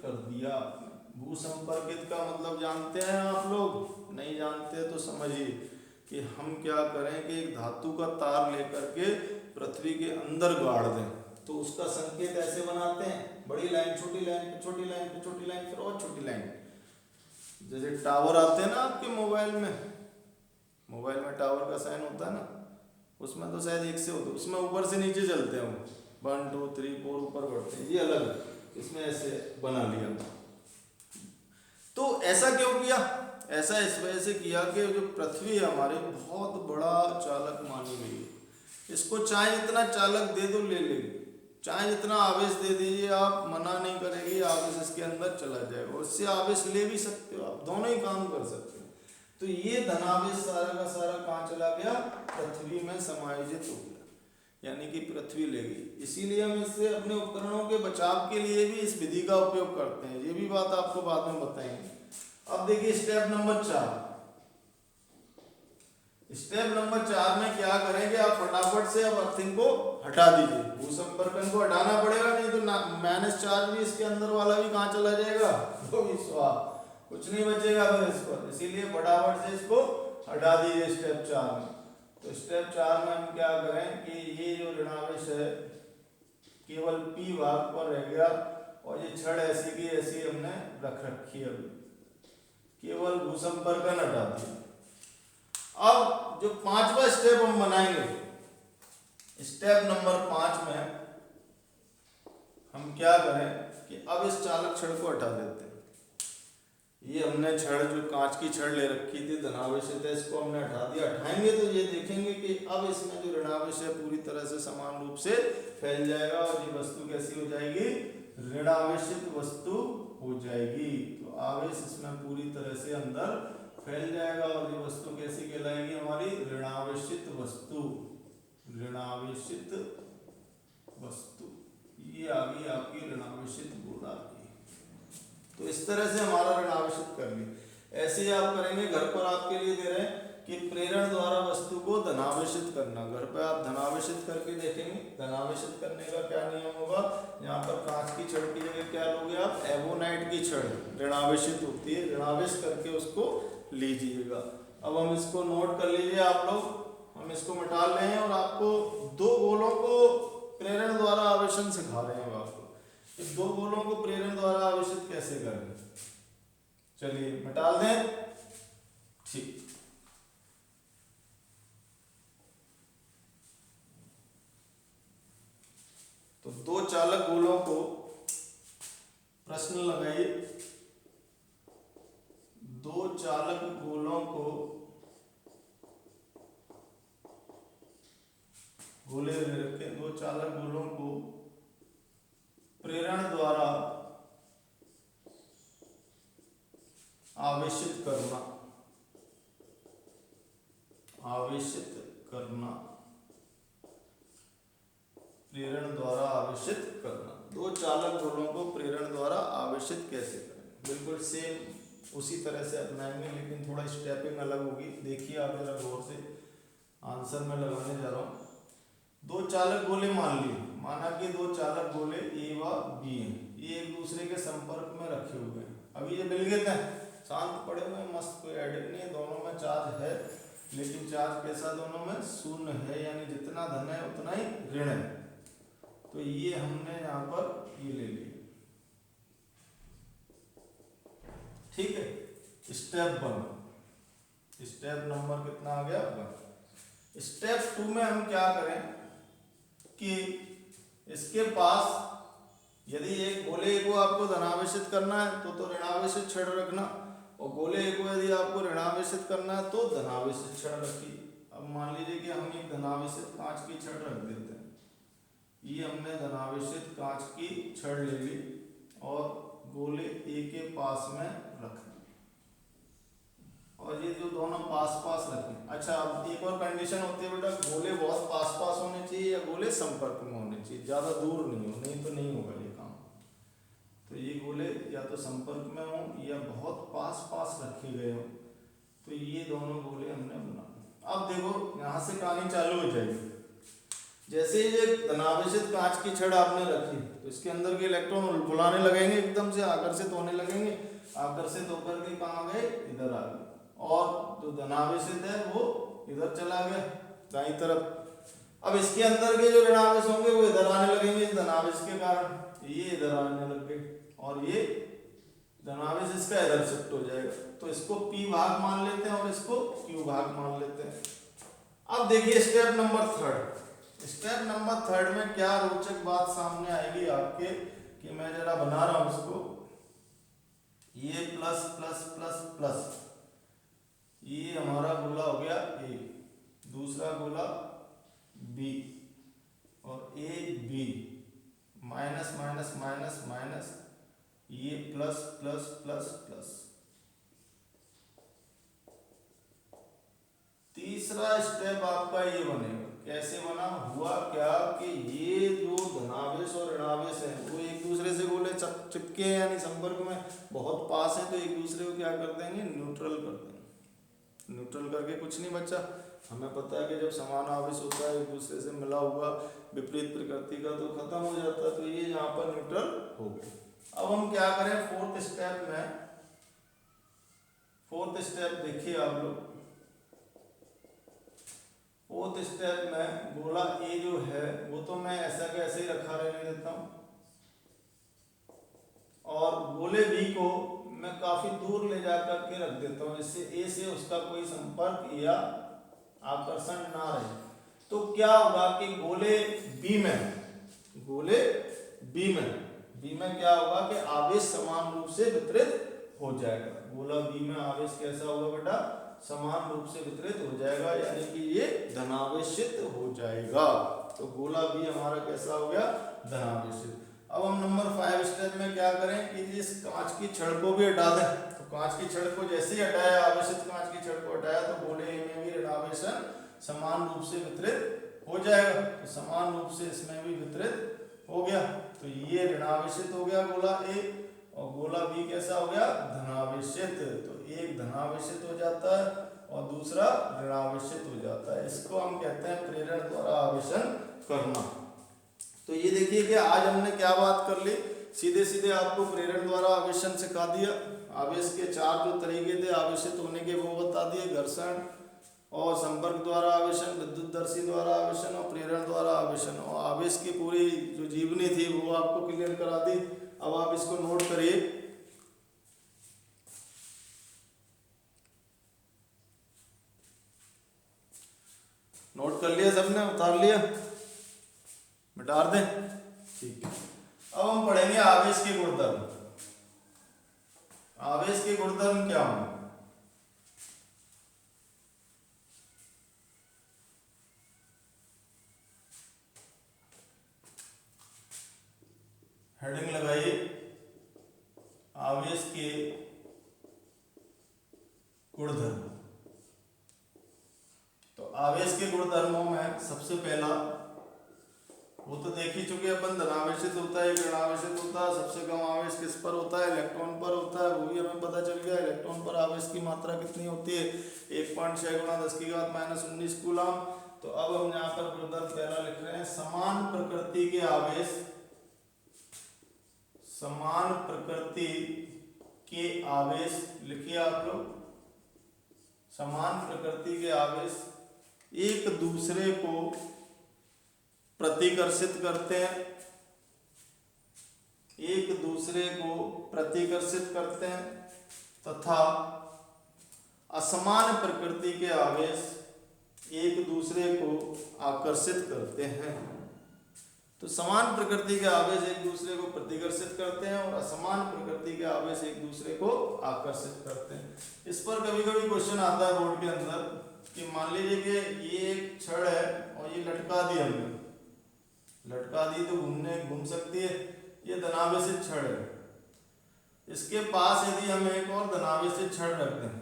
कर दिया आपने। भूसंपर्कित का मतलब जानते हैं आप लोग, नहीं जानते तो समझिए कि हम क्या करें कि एक धातु का तार लेकर के पृथ्वी के अंदर गाड़ दें। तो उसका संकेत ऐसे बनाते हैं, बड़ी लाइन छोटी लाइन पे छोटी लाइन पे छोटी लाइन फिर और छोटी लाइन। जैसे टावर आते हैं ना आपके मोबाइल में टावर का साइन होता है ना, उसमें तो शायद एक से होता है, उसमें ऊपर से नीचे चलते हैं, 1 2 3 4 ऊपर बढ़ते हैं। ये अलग, इसमें ऐसे बना लिया। तो ऐसा क्यों किया, ऐसा इस वजह से किया कि जो पृथ्वी हमारे बहुत बड़ा चालक मानी गई है। इसको चाहे जितना चालक दे दो ले लेगी, चाहे जितना आवेश दे दीजिए आप, मना नहीं करेगी, आवेश इसके अंदर चला जाएगा। उससे आवेश ले भी सकते हो आप, दोनों ही काम कर सकते हो। तो ये धनावेश सारा का सारा कहाँ चला गया, पृथ्वी में समायोजित हो गया, यानी कि पृथ्वी ले गई। इसीलिए हम इससे अपने उपकरणों के बचाव के लिए भी इस विधि का उपयोग करते हैं। ये भी बात आपको बाद में बताएंगे। अब देखिए स्टेप नंबर 4। स्टेप नंबर 4 में क्या करेंगे, आप फटाफट से अब अर्थिंग को हटा दीजिए। भूसंपर्कन को हटाना पड़ेगा, नहीं तो माइनस चार्ज भी इसके अंदर वाला भी कहाँ चला जाएगा, वो भी स्वाहा, कुछ नहीं बचेगा फिर इस पर। इसीलिए फटाफट से इसको हटा दीजिए स्टेप 4 में। तो स्टेप 4 में हम क्या करें कि ये जो ऋणावेश है केवल P भाग पर रह गया और ये छड़ ऐसी की ऐसी हमने रख रखी है, अभी केवल भूसंपर्कन हटा दिया। अब जो 5वां स्टेप हम बनाएंगे, स्टेप नंबर 5 में हम क्या करें कि अब इस चालक छड़ को हटा देते हैं। ये हमने छड़ जो कांच की छड़ ले रखी थी धनावेशित है, इसको हमने हटा दिया। हटाएंगे तो ये देखेंगे कि अब इसमें जो ऋणावेश है पूरी तरह से समान रूप से फैल जाएगा और ये वस्तु कैसी हो जाएगी, ऋणावेशित वस्तु हो जाएगी। तो आवेश इसमें पूरी तरह से अंदर फैल जाएगा और ये वस्तु कैसी कहलाएगी, हमारी ऋणावेशित वस्तु। ऋणावेशित वस्तु ये आ गई आपकी ऋणावेशित गोला की। तो इस तरह से हमारा ऋणावेशित कर लिया। ऐसे ही आप करेंगे, घर पर आपके लिए दे रहे हैं कि प्रेरण द्वारा वस्तु को धनावेशित करना। घर पर आप धनावेशित करके देखेंगे। धनावेशित करने का क्या नियम होगा, यहाँ पर कांच की छड़ की जगह क्या लोगे आप, एवोनाइट की छड़ ऋणावेशित होती है, ऋणावेश करके उसको लीजिएगा। अब हम इसको नोट कर लीजिए आप लोग, हम इसको मिटा रहे हैं और आपको 2 गोलों को प्रेरण द्वारा आवेशन सिखा रहे हैं। आपको इस 2 गोलों को प्रेरण द्वारा आवेशित कैसे करें, चलिए मिटा दें। ठीक, तो 2 चालक गोलों को प्रश्न लगाइए। 2 चालक गोलों को गोले रखे, 2 चालक गोलों को प्रेरण द्वारा आवेशित करना। आवेशित करना, प्रेरण द्वारा आवेशित करना। 2 चालक गोलों को प्रेरण द्वारा आवेशित कैसे करें, बिल्कुल सेम उसी तरह से अपनाएंगे, लेकिन थोड़ा स्टेपिंग अलग होगी। देखिए आप जरा गौर से, आंसर में लगाने जा रहा हूं। 2 चालक गोले मान लिए, माना कि 2 चालक गोले ए व बी हैं, ये एक दूसरे के संपर्क में रखे हुए हैं। अभी ये मिलगत हैं, शांत पड़े हुए हैं, मस्त, कोई एडिट नहीं है, दोनों में चार्ज है, लेकिन चार्ज कैसा, दोनों में शून्य है, यानी जितना धन है उतना ही ऋण है। तो ये हमने यहाँ पर ये ले लिया। ठीक है, स्टेप 1, स्टेप नंबर कितना आ गया, 1। स्टेप 2 में हम क्या करें कि इसके पास यदि एक गोले को आपको धनावेशित करना है तो ऋणावेशित छड़ रखना, और गोले को यदि आपको ऋणावेशित करना है तो धनावेशित छड़ रखिए। अब मान लीजिए कि हम एक धनावेशित कांच की छड़ रख देते हैं। ये हमने धनावेशित कांच की छड़ ले ली और गोले ए के पास में रख दी, और ये जो दोनों पास पास रखें। अच्छा, अब एक और कंडीशन होती है बेटा, गोले बहुत पास पास होने चाहिए या गोले संपर्क में होने चाहिए, ज़्यादा दूर नहीं हो, नहीं तो नहीं होगा ये काम। तो ये गोले या तो संपर्क में हो या बहुत पास पास रखे गए हो, तो ये दोनों गोले हमने बना। अब देखो यहाँ से कहानी चालू हो जाएगी। जैसे ही ये धनावेशित कांच की छड़ आपने रखी तो इसके अंदर के इलेक्ट्रॉन बुलाने लगेंगे, एकदम से आकर्षित होने लगेंगे। आकर्षित होकर के कहाँ गए, इधर आ गए, और जो धनावेशित है वो इधर चला गया दाईं तरफ। अब इसके अंदर के जो ऋणावेश होंगे वो इधर आने लगेंगे धनावेश के कारण, ये इधर आने लग गए, और ये धनावेश इसका इधर शिफ्ट हो जाएगा। तो इसको P भाग मान लेते हैं और इसको Q भाग मान लेते हैं। अब देखिए स्टेप नंबर 3। स्टेप नंबर 3 में क्या रोचक बात सामने आएगी आपके, कि मैं जरा बना रहा हूं इसको। ये प्लस प्लस प्लस प्लस, ये हमारा गोला हो गया ए, दूसरा गोला बी, और A B, minus minus minus minus, ये प्लस प्लस प्लस प्लस। तीसरा स्टेप आपका ये बनेगा। कैसे बना, हुआ क्या कि ये जो धनावेश और ऋणावेश है वो एक दूसरे से गोले चिपके हैं, यानी संपर्क में बहुत पास है, तो एक दूसरे को क्या कर देंगे, न्यूट्रल कर देंगे। न्यूट्रल करके कुछ नहीं बचा। हमें पता है कि जब समान आवेश होता है एक दूसरे से मिला हुआ विपरीत प्रकृति का तो खत्म हो जाता है, तो ये यहाँ पर न्यूट्रल हो गए। अब हम क्या करें, फोर्थ स्टेप में, फोर्थ स्टेप देखिए आप लोग। फोर्थ स्टेप में गोला ए जो है वो तो मैं ऐसा के ऐसे ही रखा रहने देता हूँ, और गोले बी को मैं काफी दूर ले जाकर के रख देता हूँ, जिससे ए से उसका कोई संपर्क या आकर्षण ना रहे। तो क्या होगा कि गोले बी में क्या होगा कि आवेश समान रूप से वितरित हो जाएगा। गोला बी में आवेश कैसा होगा बेटा? समान रूप से वितरित हो जाएगा, यानी कि ये धनावेशित हो जाएगा। तो गोला बी हमारा कैसा हो गया? धनावेशित। अब हम नंबर 5 स्टेप में क्या करें कि इस कांच की छड़ को भी हटा दें। तो कांच की छड़ को जैसे ही हटाया, आवेशित कांच की छड़ को हटाया, तो गोले ए में भी ऋणावेशन समान रूप से वितरित हो जाएगा। तो समान रूप से इसमें भी वितरित हो गया। तो ये ऋणावेशित हो गया गोला ए, और गोला बी कैसा हो गया? धनावेशित। तो एक धनावेशित हो जाता है और दूसरा ऋणावेशित हो जाता है। इसको हम कहते हैं प्रेरण द्वारा आवेशन करना। तो ये देखिए कि आज हमने क्या बात कर ली, सीधे सीधे आपको प्रेरण द्वारा आवेशन सिखा दिया। आवेश के 4 जो तरीके थे आवेशित होने के वो बता दिए, घर्षण और संपर्क द्वारा आवेशन, विद्युतदर्शी द्वारा आवेशन और प्रेरण द्वारा आवेशन। और आवेश की पूरी जो जीवनी थी वो आपको क्लियर करा दी। अब आप इसको नोट करिए। नोट कर लिया सबने? उतार लिया? मिटा दें? ठीक है। अब हम पढ़ेंगे आवेश के गुणधर्म। आवेश के गुणधर्म क्या होंगे? हेडिंग लगाइए, आवेश के गुणधर्म। तो आवेश के गुणधर्मों में सबसे पहला वो तो देख ही चुके अपन, धनावेशित होता है, ऋणावेशित होता है। सबसे कम आवेश किस पर होता है? इलेक्ट्रॉन पर होता है, वो भी हमें पता चल गया। इलेक्ट्रॉन पर आवेश की मात्रा कितनी होती है? 1.6 × 10⁻⁻19 कूलम। तो अब हम यहाँ पर गुणधर्म पहला लिख रहे हैं, समान प्रकृति के आवेश, समान प्रकृति के आवेश लिखिए आप लोग। समान प्रकृति के आवेश एक दूसरे को प्रतिकर्षित करते हैं, एक दूसरे को प्रतिकर्षित करते हैं, तथा असमान प्रकृति के आवेश एक दूसरे को आकर्षित करते हैं। तो समान प्रकृति के आवेश एक दूसरे को प्रतिकर्षित करते हैं और असमान प्रकृति के आवेश एक दूसरे को आकर्षित करते हैं। इस पर कभी कभी क्वेश्चन आता है बोर्ड के अंदर कि मान लीजिए कि ये एक छड़ है और ये लटका दी हमने, लटका दी तो घूम सकती है। ये धनावेशित छड़ है, इसके पास यदि हम एक और धनावेशित छड़ रख दें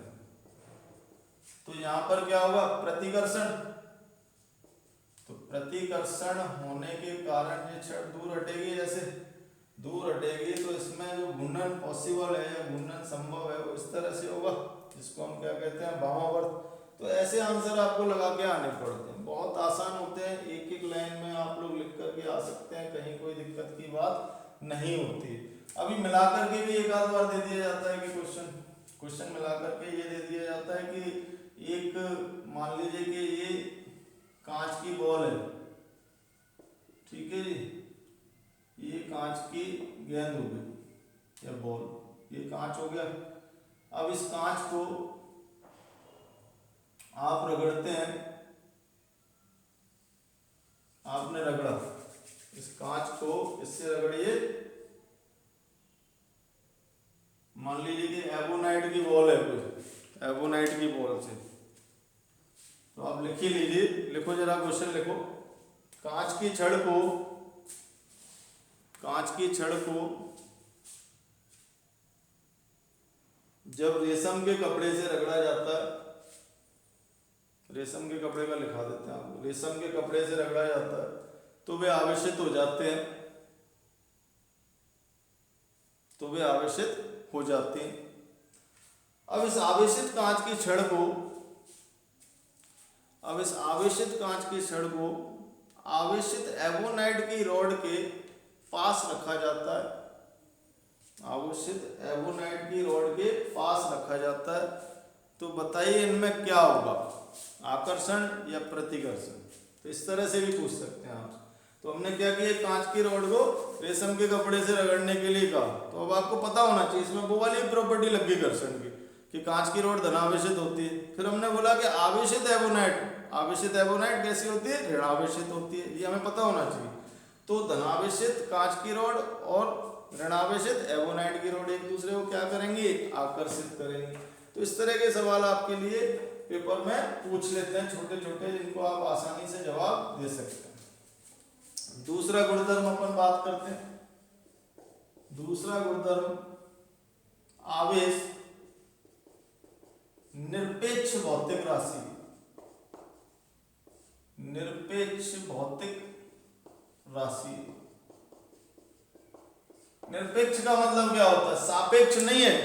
तो यहाँ पर क्या होगा? प्रतिकर्षण। तो प्रतिकर्षण होने के कारण ये छड़ दूर हटेगी, जैसे दूर हटेगी तो इसमें जो घूर्णन पॉसिबल है या घूर्णन संभव है वो इस तरह से होगा, जिसको हम क्या कहते हैं? वामावर्त। तो ऐसे आंसर आपको लगा के आने पड़ते हैं, बहुत आसान होते हैं। एक एक लाइन में आप लोग लिख करके आ सकते हैं, कहीं कोई दिक्कत की बात नहीं होती। अभी मिला करके भी एक आध बार दे दिया जाता है कि क्वेश्चन मिला करके ये दे दिया जाता है कि एक मान लीजिए कि ये कांच की बॉल है, ठीक है जी, ये कांच की गेंद हो गई या बॉल, ये कांच हो गया। अब इस कांच को आप रगड़ते हैं, आपने रगड़ा इस कांच को, इससे रगड़िए। मान लीजिए कि एबोनाइट की बॉल है, कोई एबोनाइट की बॉल से, तो आप लिख ही लीजिए, लिखो जरा क्वेश्चन लिखो। कांच की छड़ को जब रेशम के कपड़े से रगड़ा जाता है, रेशम के कपड़े का लिखा देते हैं आपको, रेशम के कपड़े से रगड़ा जाता है तो वे आवेशित हो जाते हैं, तो वे आवेशित हो जाते हैं। अब इस आवेशित कांच की छड़ को आवेशित एबोनाइट की रॉड के पास रखा जाता है, आवेशित एबोनाइट की रॉड के पास रखा जाता है। तो बताइए इनमें क्या होगा, आकर्षण या प्रतिकर्षण। तो इस तरह से भी पूछ सकते हैं आप। तो हमने क्या किया, कांच की रॉड को रेशम के कपड़े से रगड़ने के लिए कहा। तो अब आपको पता होना चाहिए इसमें वो वाली प्रॉपर्टी लगी घर्षण की कि कांच की रॉड धनावेशित होती है। फिर हमने बोला कि आवेशित एवोनाइट कैसी होती है, ऋणावेशित होती है, ये हमें पता होना चाहिए। तो धनावेशित कांच की रॉड और ऋणावेशित एवोनाइट की रॉड एक दूसरे को क्या करेंगे, आकर्षित करेंगे। तो इस तरह के सवाल आपके लिए पेपर में पूछ लेते हैं, छोटे छोटे, जिनको आप आसानी से जवाब दे सकते हैं। दूसरा गुणधर्म अपन बात करते हैं। दूसरा गुणधर्म आवेश निरपेक्ष भौतिक राशि। निरपेक्ष भौतिक राशि। निरपेक्ष का मतलब क्या होता है, सापेक्ष नहीं है,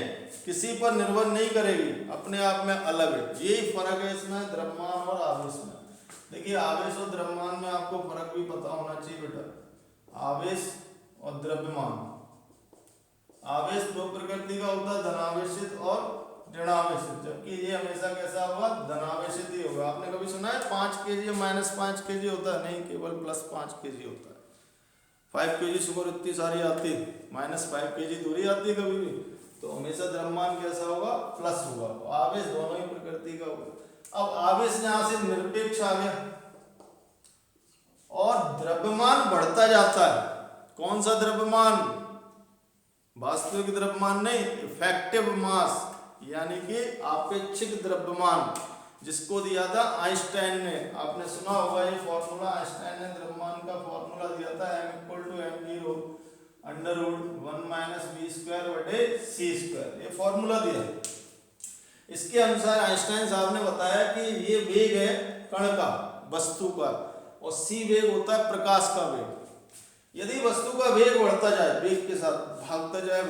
किसी पर निर्भर नहीं करेगी, अपने आप में अलग है। यही फर्क है इसमें द्रव्यमान और आवेश में। देखिए आवेश और द्रव्यमान में आपको फर्क भी पता होना चाहिए बेटा। आवेश और द्रव्यमान, आवेश दो प्रकृति का होता है, धनावेशित और ऋणावेशित, जबकि ये हमेशा कैसा होगा, धनावेशित ही होगा। आपने कभी सुना है 5 kg -5 kg होता है, नहीं, केवल +5 kg होता है। 5 kg शुगर इतनी सारी आती है, -5 kg दूरी आती है कभी भी, तो हमेशा द्रव्यमान कैसा होगा, प्लस होगा। तो आवेश दोनों ही प्रकृति का होगा। अब आवेश यहां से निरपेक्ष आ गया और द्रव्यमान बढ़ता जाता है। कौन सा द्रव्यमान, वास्तविक द्रव्यमान नहीं, इफेक्टिव मास, यानी कि आपेक्षिक द्रव्यमान, जिसको दिया था आइंस्टाइन ने। आपने सुना होगा ये फॉर्मूला, आइंस्टाइन ने द्रव्यमान का फॉर्मूला दिया था, m = m0 √1 - v²/c², ये फॉर्मूला दिया। इसके अनुसार आइंस्टाइन साहब ने बताया कि ये वेग है कण का, वस्तु का, और c वेग होता है प्रकाश का वेग। यदि वस्तु का वेग बढ़ता जाए, वेग के साथ भागता जाए,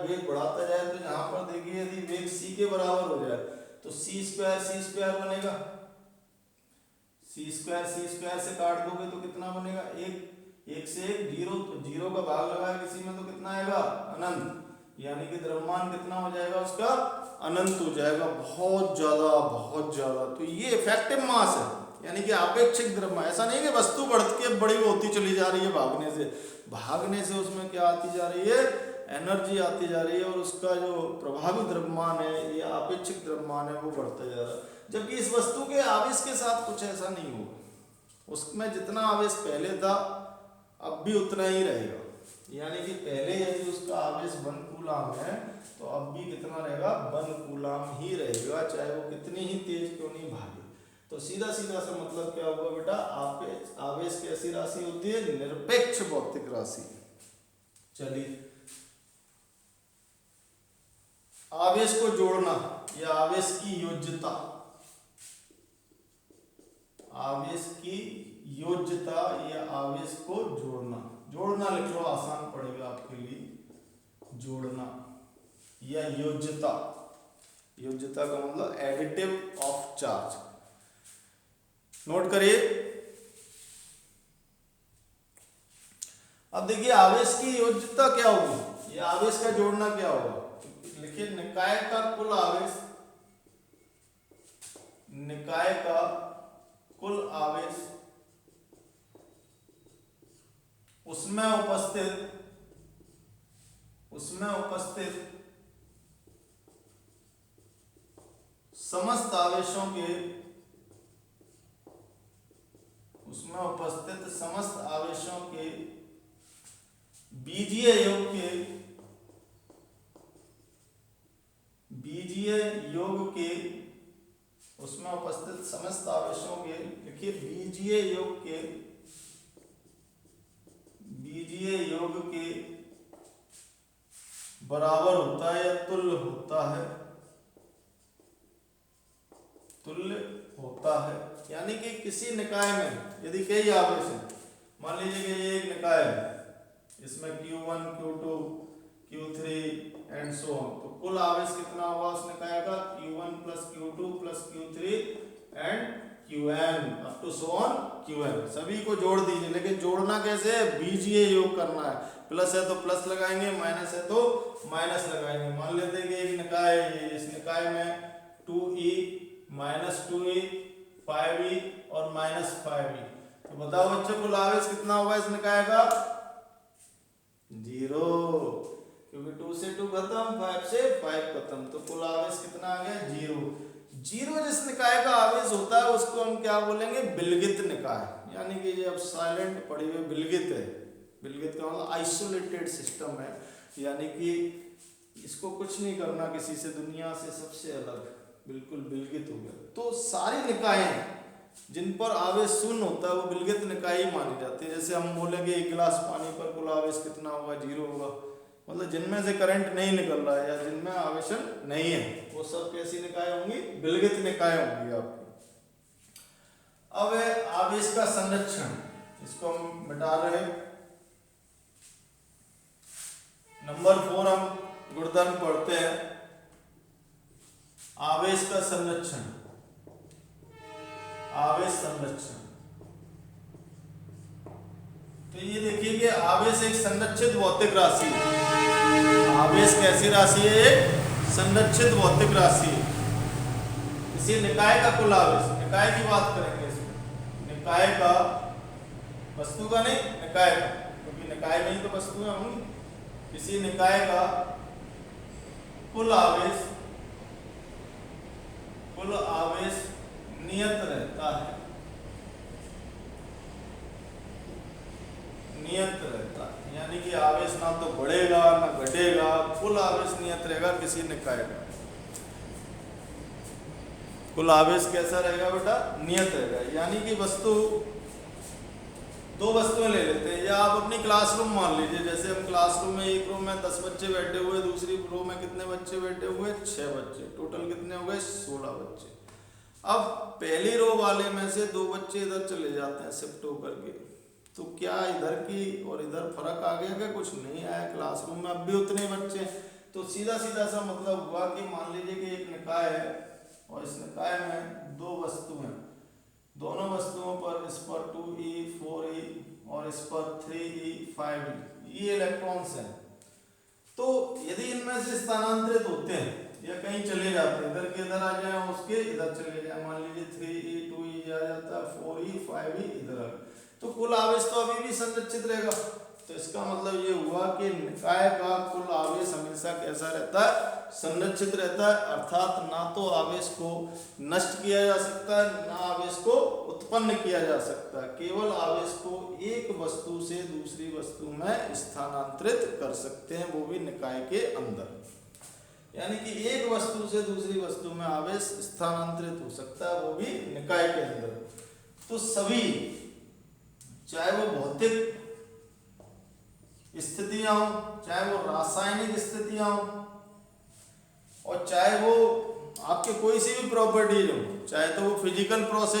वेग बढ़ाता जाए, तो यहाँ पर देखिए यदि वेग c के बराबर हो जाए तो c² बनेगा। c² से काट दोगे तो कितना बनेगा, 1 से 1 0 का भाग लगाया किसी में तो कितना आएगा, अनंत, यानी कि द्रव्यमान कितना हो जाएगा उसका, अनंत हो जाएगा, बहुत ज्यादा। तो ये इफेक्टिव मास है, यानी कि आपेक्षिक द्रव्यमान। ऐसा नहीं कि वस्तु बढ़ के बड़ी होती चली जा रही है भागने से उसमें क्या आती जा रही है, एनर्जी आती जा रही है, और उसका जो प्रभावी द्रव्यमान है, ये आपेक्षिक द्रव्यमान है, वो बढ़ता जा रहा है। जबकि इस वस्तु के आवेश के साथ कुछ ऐसा नहीं होगा, उसमें जितना आवेश पहले था अब भी उतना ही रहेगा। यानी कि पहले यदि उसका आवेश 1 कूलाम है तो अब भी कितना रहेगा, 1 कूलाम ही रहेगा, चाहे वो कितनी ही तेज क्यों नहीं भागे। तो सीधा सा मतलब क्या होगा बेटा, आवेश कैसी राशि होती है, निरपेक्ष भौतिक राशि। चलिए, आवेश को जोड़ना या आवेश की योज्यता, आवेश की योज्यता या आवेश को जोड़ना लिख लो, आसान पड़ेगा आपके लिए। जोड़ना या योज्यता का मतलब एडिटिव ऑफ चार्ज। नोट करिए। अब देखिए आवेश की योज्यता क्या होगी, ये आवेश का जोड़ना क्या होगा। लिखिए, निकाय का कुल आवेश, निकाय का कुल आवेश, उसमें उपस्थित समस्त आवेशों के, बीजीय योग के उसमें उपस्थित समस्त आवेशों के, लिखिए बीजीय योग के बराबर होता है या तुल्य होता है। यानी कि किसी निकाय में यदि कई आवेश हैं, मान लीजिए कि ये एक निकाय है, इसमें Q1 Q2 Q3 and so on, तो कुल आवेश कितना होगा उस निकाय का, Q1 + Q2 + Q3 and Qn up to so on Qn, सभी को जोड़ दीजिए। लेकिन जोड़ना कैसे है, बीजीय योग करना है। प्लस है तो प्लस लगाएंगे, माइनस है तो माइनस लगाएंगे। मान लेते हैं कि एक निकाय है, इस निकाय में 2e माइनस 2e 5e और माइनस 5e। तो बताओ बच्चों कुल आवेश कितना होगा इस निकाय का, 0, क्योंकि 2 से 2 खत्म, 5 से 5 खत्म, तो कुल आवेश कितना आ गया, 0। 0 जिस निकाय का आवेश होता है उसको हम क्या बोलेंगे, विलगित निकाय। यानी कि ये अब साइलेंट पड़ी हुई विलगित है। विलगित का मतलब आइसोलेटेड सिस्टम है, यानी कि इसको कुछ नहीं करना किसी से, दुनिया से सबसे अलग, बिल्कुल विलगित हो गया। तो सारी निकायें जिन पर आवेश शून्य होता है वो विलगित निकाय ही मानी जाती है। जैसे हम बोलेंगे एक गिलास पानी पर कुल आवेश कितना होगा, 0 होगा, मतलब जिनमें से करंट नहीं निकल रहा है या जिनमें आवेशन नहीं है वो सब कैसी निकाय होंगी, विलगित निकाय होंगी आपकी। अब है आवेश का संरक्षण, इसको हम मिटा रहे हैं। नंबर 4 हम गुणधर्म पढ़ते हैं, आवेश का संरक्षण। आवेश संरक्षण, तो ये देखिए कि आवेश एक संरक्षित भौतिक राशि है। आवेश कैसी राशि है, एक संरक्षित भौतिक राशि है। इसी निकाय का कुल आवेश, निकाय की बात करेंगे इसमें, निकाय का, वस्तु का नहीं, निकाय का, क्योंकि निकाय में ही तो वस्तुएं होंगी। किसी निकाय का कुल आवेश नियत रहता है, नियत रहता है, यानी कि आवेश ना तो बढ़ेगा ना घटेगा, कुल आवेश नियत रहेगा किसी निकाय का। कुल आवेश कैसा रहेगा बेटा, नियत रहेगा। यानी कि वस्तु, दो वस्तुएं ले लेते हैं, या आप अपनी क्लासरूम मान लीजिए। जैसे हम क्लासरूम में, एक रूम में 10 बच्चे बैठे हुए, दूसरी रो में कितने बच्चे बैठे हुए, 6 बच्चे, टोटल कितने हो गए, 16 बच्चे। अब पहली रो वाले में से 2 बच्चे इधर चले जाते हैं शिफ्ट होकर के, तो क्या इधर की और इधर फर्क आ गया, क्या कुछ नहीं आया, क्लासरूम में अब भी उतने बच्चे। तो सीधा सीधा सा मतलब हुआ कि मान लीजिए कि एक निकाय है और इस निकाय में 2 वस्तुएं, दोनों वस्तुओं पर, इस पर 2e 4e और इस पर 3e 5e, ये इलेक्ट्रॉन्स हैं। तो यदि इनमें से स्थानांतरित होते हैं या कहीं चले जाते हैं, इधर के इधर आ जाए, उसके इधर चले जाए, मान लीजिए 3e 2e आ जाता है, 4e 5e इधर आ, तो कुल आवेश तो अभी भी संरक्षित रहेगा। तो इसका मतलब ये हुआ कि निकाय का कुल आवेश हमेशा कैसा रहता है, संरक्षित रहता है। अर्थात ना तो आवेश को नष्ट किया जा सकता है, ना आवेश को उत्पन्न किया जा सकता है। केवल आवेश को एक वस्तु से दूसरी वस्तु में स्थानांतरित कर सकते हैं, वो भी निकाय के अंदर। यानी कि एक वस्तु से दूसरी वस्तु में आवेश स्थानांतरित हो सकता है, वो भी निकाय के अंदर। तो सभी, चाहे वो भौतिक स्थितियां हो, चाहे वो रासायनिक स्थितियां हो, और चाहे वो आपके कोई सी भी प्रॉपर्टीज हो, चाहे तो वो फिजिकल प्रोसेस